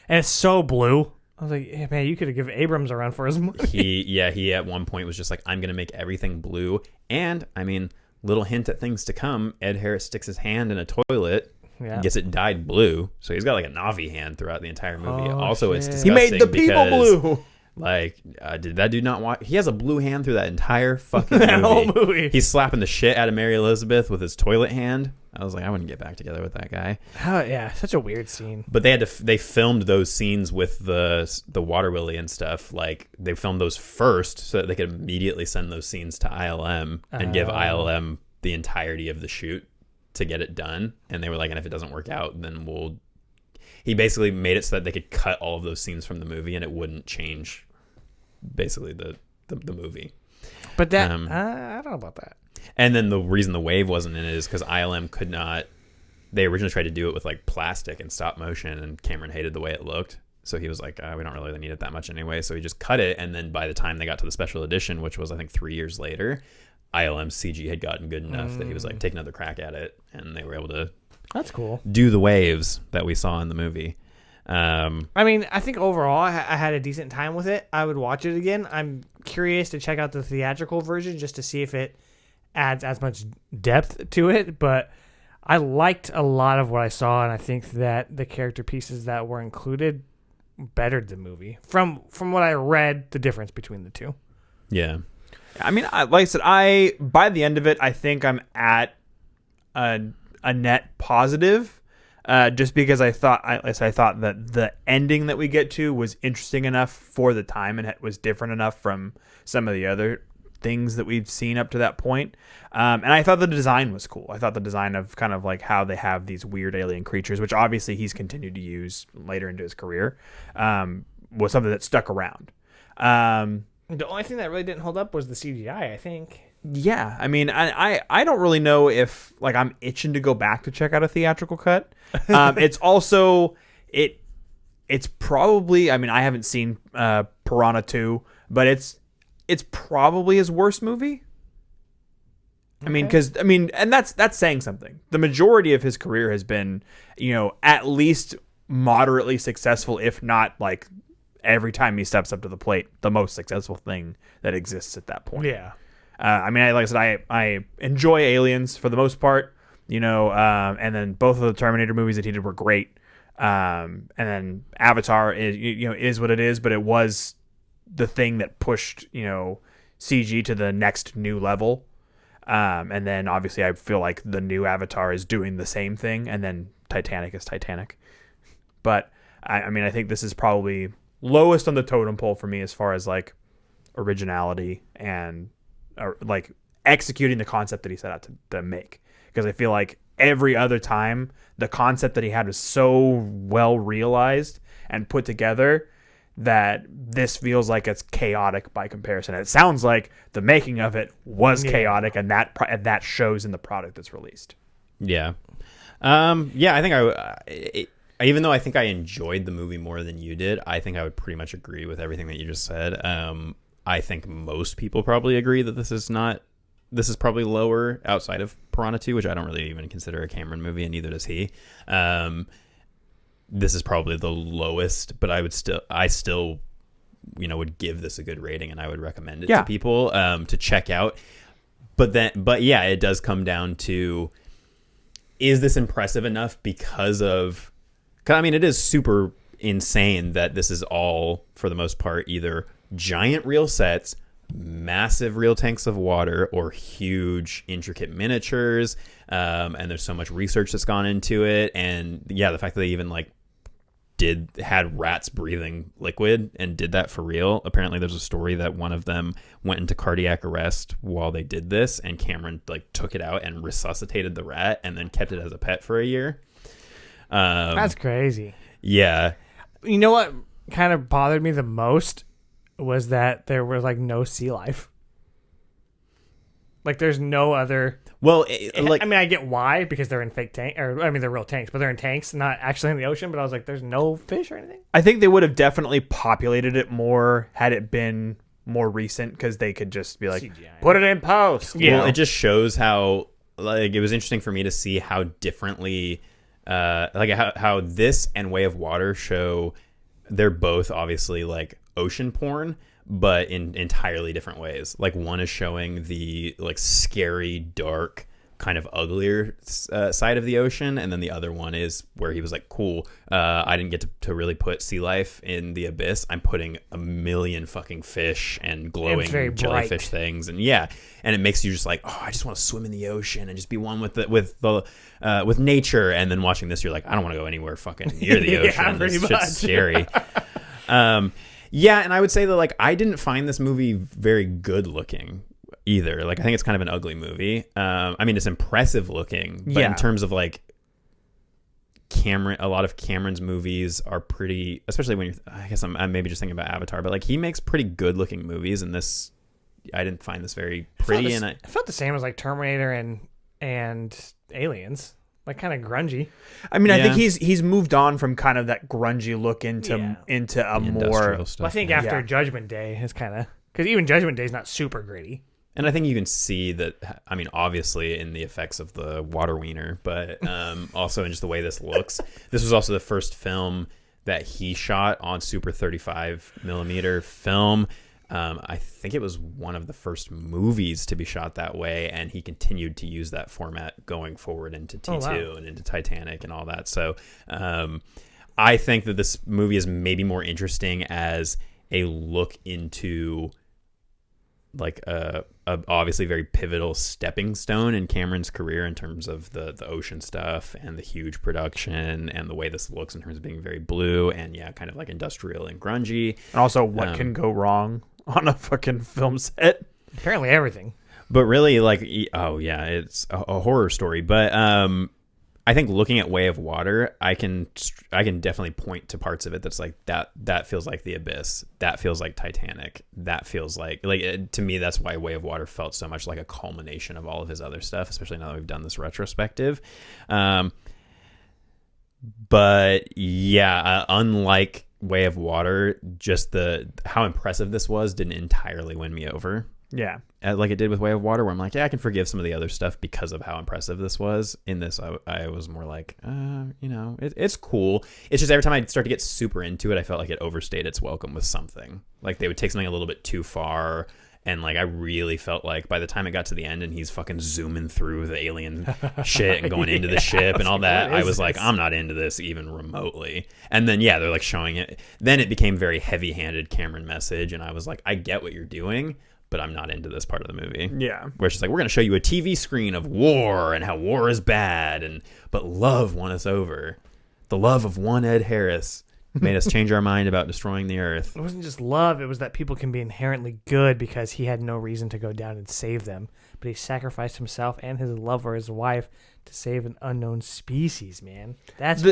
And it's so blue. I was like, yeah, man, you could have given Abrams a run for his money. He at one point was just like, I'm going to make everything blue. And, I mean, little hint at things to come. Ed Harris sticks his hand in a toilet, gets it dyed blue. So he's got like a Navi hand throughout the entire movie. Also, it's disgusting. He made the people blue. Like, did that dude not watch? He has a blue hand through that entire fucking movie. Whole movie. He's slapping the shit out of Mary Elizabeth with his toilet hand. I was like, I wouldn't get back together with that guy. Oh, yeah, such a weird scene. But they filmed those scenes with the water willy and stuff. Like, they filmed those first so that they could immediately send those scenes to ILM and give ILM the entirety of the shoot to get it done. And they were like, and if it doesn't work out, then we'll... He basically made it so that they could cut all of those scenes from the movie and it wouldn't change basically the movie. But that I don't know about that. And then the reason the wave wasn't in it is because ILM could not. They originally tried to do it with like plastic and stop motion, and Cameron hated the way it looked. So he was like, we don't really need it that much anyway. So he just cut it. And then by the time they got to the special edition, which was I think 3 years later, ILM's CG had gotten good enough that he was like, take another crack at it, and they were able to. That's cool. Do the waves that we saw in the movie. I mean, I think overall I had a decent time with it. I would watch it again. I'm curious to check out the theatrical version just to see if it adds as much depth to it. But I liked a lot of what I saw, and I think that the character pieces that were included bettered the movie. From what I read, the difference between the two. Yeah. I mean, like I said, by the end of it, I think I'm at a net positive. Just because I thought that the ending that we get to was interesting enough for the time and it was different enough from some of the other things that we've seen up to that point. And I thought the design was cool. I thought the design of kind of like how they have these weird alien creatures, which obviously he's continued to use later into his career, was something that stuck around. The only thing that really didn't hold up was the CGI, I think. Yeah, I mean, I don't really know if like I'm itching to go back to check out a theatrical cut. It's also it's probably, I mean, I haven't seen Piranha 2, but it's probably his worst movie. I mean, and that's saying something. The majority of his career has been, at least moderately successful, if not like every time he steps up to the plate, the most successful thing that exists at that point. Yeah. I mean, like I said, I enjoy Aliens for the most part, and then both of the Terminator movies that he did were great. And then Avatar is what it is, but it was the thing that pushed, CG to the next new level. And then obviously I feel like the new Avatar is doing the same thing, and then Titanic is Titanic. But I mean, I think this is probably lowest on the totem pole for me as far as like originality and like executing the concept that he set out to make. Because I feel like every other time the concept that he had was so well realized and put together that this feels like it's chaotic by comparison. It sounds like the making of it was chaotic, and that shows in the product that's released. Yeah. I think even though I think I enjoyed the movie more than you did, I think I would pretty much agree with everything that you just said. I think most people probably agree that this is probably lower outside of Piranha 2, which I don't really even consider a Cameron movie, and neither does he. This is probably the lowest, but I still would give this a good rating, and I would recommend it to people to check out. But yeah, it does come down to, is this impressive enough because I mean, it is super insane that this is all, for the most part, either giant real sets, massive real tanks of water, or huge intricate miniatures. And there's so much research that's gone into it. And yeah, the fact that they even like had rats breathing liquid and did that for real. Apparently there's a story that one of them went into cardiac arrest while they did this, and Cameron like took it out and resuscitated the rat and then kept it as a pet for a year. That's crazy. Yeah. You know what kind of bothered me the most was that there was like no sea life. Like there's no other. Well, I mean, I get why, because they're in fake tank, or I mean, they're real tanks, but they're in tanks, not actually in the ocean. But I was like, there's no fish or anything. I think they would have definitely populated it more had it been more recent, because they could just be like, CGI. Put it in post. Yeah. Well, it just shows how, like, it was interesting for me to see how differently, how this and Way of Water show, they're both obviously like ocean porn, but in entirely different ways. Like, one is showing the like scary, dark, kind of uglier side of the ocean, and then the other one is where he was like, cool, I didn't get to really put sea life in the abyss. I'm putting a million fucking fish and glowing jellyfish things, and and it makes you just like, oh, I just want to swim in the ocean and just be one with nature. And then watching this, you're like, I don't want to go anywhere fucking near the ocean. This shit's scary. Yeah, and I would say that like I didn't find this movie very good looking either. Like, I think it's kind of an ugly movie. I mean, it's impressive looking, but in terms of like a lot of Cameron's movies are pretty, especially when I guess I'm maybe just thinking about Avatar, but like he makes pretty good looking movies, and this, I didn't find this very pretty. I felt the same as like Terminator and Aliens. Like kind of grungy. I mean, I think he's moved on from kind of that grungy look into a more stuff. Well, I think after Judgment Day is kind of, because even Judgment Day is not super gritty. And I think you can see that, I mean, obviously in the effects of the water wiener, but also in just the way this looks. This was also the first film that he shot on Super 35 millimeter film. I think it was one of the first movies to be shot that way, and he continued to use that format going forward into T2 and into Titanic and all that. So I think that this movie is maybe more interesting as a look into like a obviously very pivotal stepping stone in Cameron's career in terms of the ocean stuff and the huge production and the way this looks in terms of being very blue and kind of like industrial and grungy. And also what can go wrong on a fucking film set? Apparently everything. But really, like, it's a horror story. But I think looking at Way of Water, I can definitely point to parts of it that's like that feels like The Abyss. That feels like Titanic. That feels like to me, that's why Way of Water felt so much like a culmination of all of his other stuff, especially now that we've done this retrospective. But yeah, unlike Way of Water, just how impressive this was didn't entirely win me over. Yeah. Like it did with Way of Water, where I'm like, yeah, I can forgive some of the other stuff because of how impressive this was. In this, I was more like, it's cool. It's just every time I start to get super into it, I felt like it overstayed its welcome with something. Like they would take something a little bit too far. And like I really felt like by the time it got to the end and he's fucking zooming through the alien shit and going into the ship and all that, I was like, I'm not into this even remotely. And then they're like showing it. Then it became very heavy-handed Cameron message, and I was like, I get what you're doing, but I'm not into this part of the movie. Yeah. Where it's just like, we're going to show you a TV screen of war and how war is bad, but love won us over. The love of one Ed Harris made us change our mind about destroying the earth. It wasn't just love, it was that people can be inherently good because he had no reason to go down and save them. But he sacrificed himself and his lover, his wife, to save an unknown species, man. That's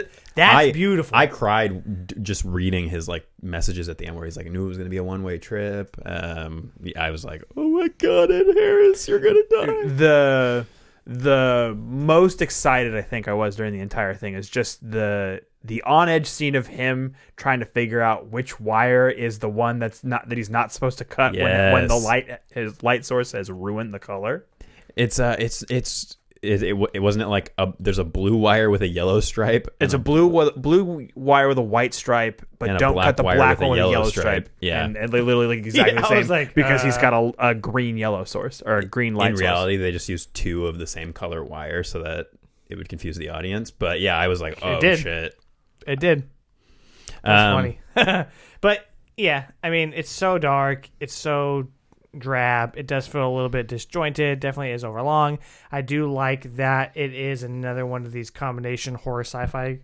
beautiful. I cried just reading his like messages at the end where he's like, I knew it was going to be a one-way trip. I was like, oh my God, Ed Harris, you're going to die. The most excited I think I was during the entire thing is just the on-edge scene of him trying to figure out which wire is the one that he's not supposed to cut when his light source has ruined the color. It wasn't like there's a blue wire with a yellow stripe. It's a blue wire with a white stripe, but don't cut the black one with a yellow stripe. Yeah, and they literally like exactly the same because he's got a green yellow source or a green light source. In reality, they just used two of the same color wire so that it would confuse the audience. But yeah, I was like, oh shit, it did. That's funny. But yeah, I mean, it's so dark. It's so drab. It does feel a little bit disjointed. Definitely is overlong. I do like that it is another one of these combination horror sci-fi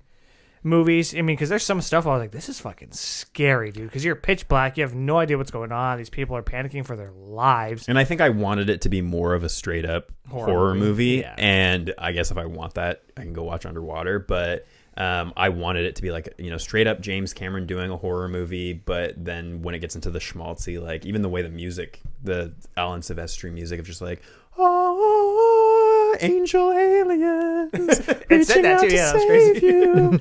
movies. I mean, because there's some stuff I was like, this is fucking scary, dude. Because you're pitch black. You have no idea what's going on. These people are panicking for their lives. And I think I wanted it to be more of a straight up horror movie. Yeah. And I guess if I want that, I can go watch Underwater. But I wanted it to be like, straight up James Cameron doing a horror movie, but then when it gets into the schmaltzy, like even the way the music, the Alan Silvestri music of just like, oh, angel aliens, it said that too, yeah, that was crazy. You.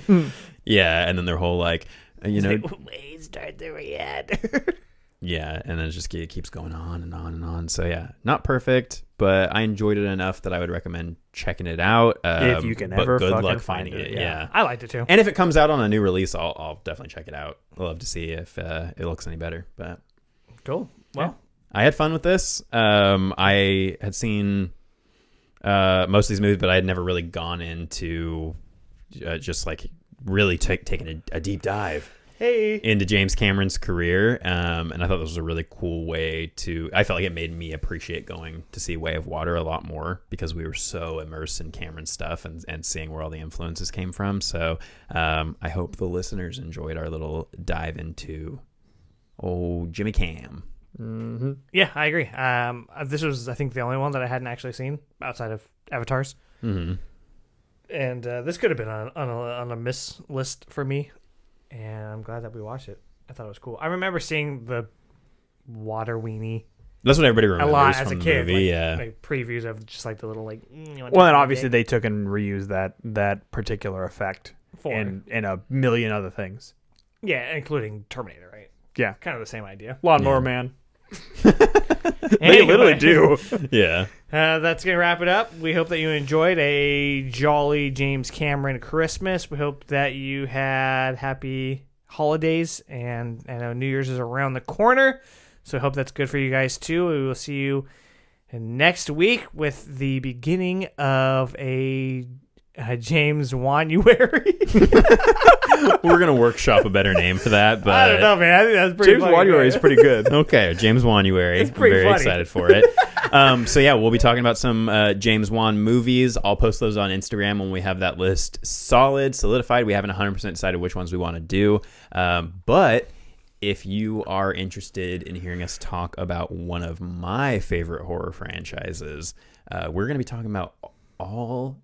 Yeah, and then their whole like, waves start to react. Yeah, and then it keeps going on and on and on. So yeah, not perfect, but I enjoyed it enough that I would recommend checking it out. If you can ever good fucking luck find finding it. it. Yeah, I liked it too. And if it comes out on a new release, I'll definitely check it out. I'd love to see if it looks any better. But cool. Well, yeah. I had fun with this. I had seen most of these movies, but I had never really gone into just like really taking a deep dive into James Cameron's career. And I thought this was a really cool way I felt like it made me appreciate going to see Way of Water a lot more because we were so immersed in Cameron's stuff and seeing where all the influences came from. So I hope the listeners enjoyed our little dive into Jimmy Cam. Mm-hmm. Yeah, I agree. This was, I think, the only one that I hadn't actually seen outside of Avatars. Mm-hmm. And this could have been on a miss list for me. And I'm glad that we watched it. I thought it was cool. I remember seeing the Water Weenie. That's what everybody remembers a lot from as a the kid. movie, yeah. Like previews of just like the little like. Well, and obviously they took and reused that particular effect in a million other things. Yeah, including Terminator, right? Yeah, kind of the same idea. Lawnmower Man. They literally do. Yeah. That's going to wrap it up. We hope that you enjoyed a jolly James Cameron Christmas. We hope that you had happy holidays, and I know New Year's is around the corner, so I hope that's good for you guys too. We will see you next week with the beginning of a James Wanuary. We're going to workshop a better name for that. But I don't know, man. I think that's pretty James Wanuary is pretty good. Okay, James Wanuary. It's pretty I'm very funny. excited for it. So yeah, we'll be talking about some James Wan movies. I'll post those on Instagram when we have that list solidified. We haven't 100% decided which ones we want to do. But if you are interested in hearing us talk about one of my favorite horror franchises, we're going to be talking about all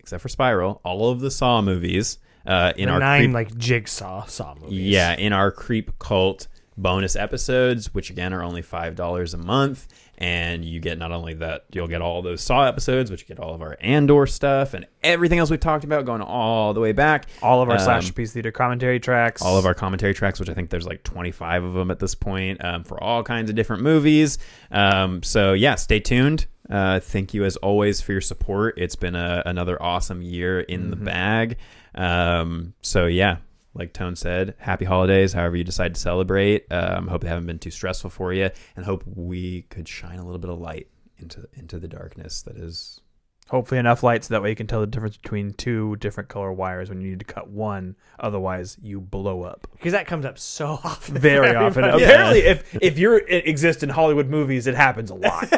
except for Spiral, all of the Saw movies in the our 9 like Jigsaw Saw movies. Yeah, in our Creep Cult bonus episodes, which again are only $5 a month. And you get not only that, you'll get all those Saw episodes, but you get all of our Andor stuff and everything else we've talked about going all the way back. All of our Slash Piece Theater commentary tracks. All of our commentary tracks, which I think there's like 25 of them at this point, for all kinds of different movies. So yeah, stay tuned. Thank you as always for your support. It's been another awesome year in the bag. So yeah. Like Tone said, happy holidays, however you decide to celebrate. Hope they haven't been too stressful for you, and hope we could shine a little bit of light into the darkness that is. Hopefully enough light so that way you can tell the difference between 2 different color wires when you need to cut one. Otherwise, you blow up. Because that comes up so often. Very often. Yeah. Apparently, if you exist in Hollywood movies, it happens a lot.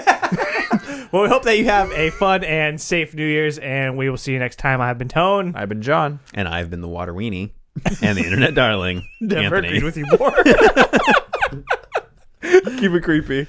Well, we hope that you have a fun and safe New Year's, and we will see you next time. I've been Tone. I've been John. And I've been the Water Weenie. And the internet darling, Never Anthony. agreed with you more. Keep it creepy.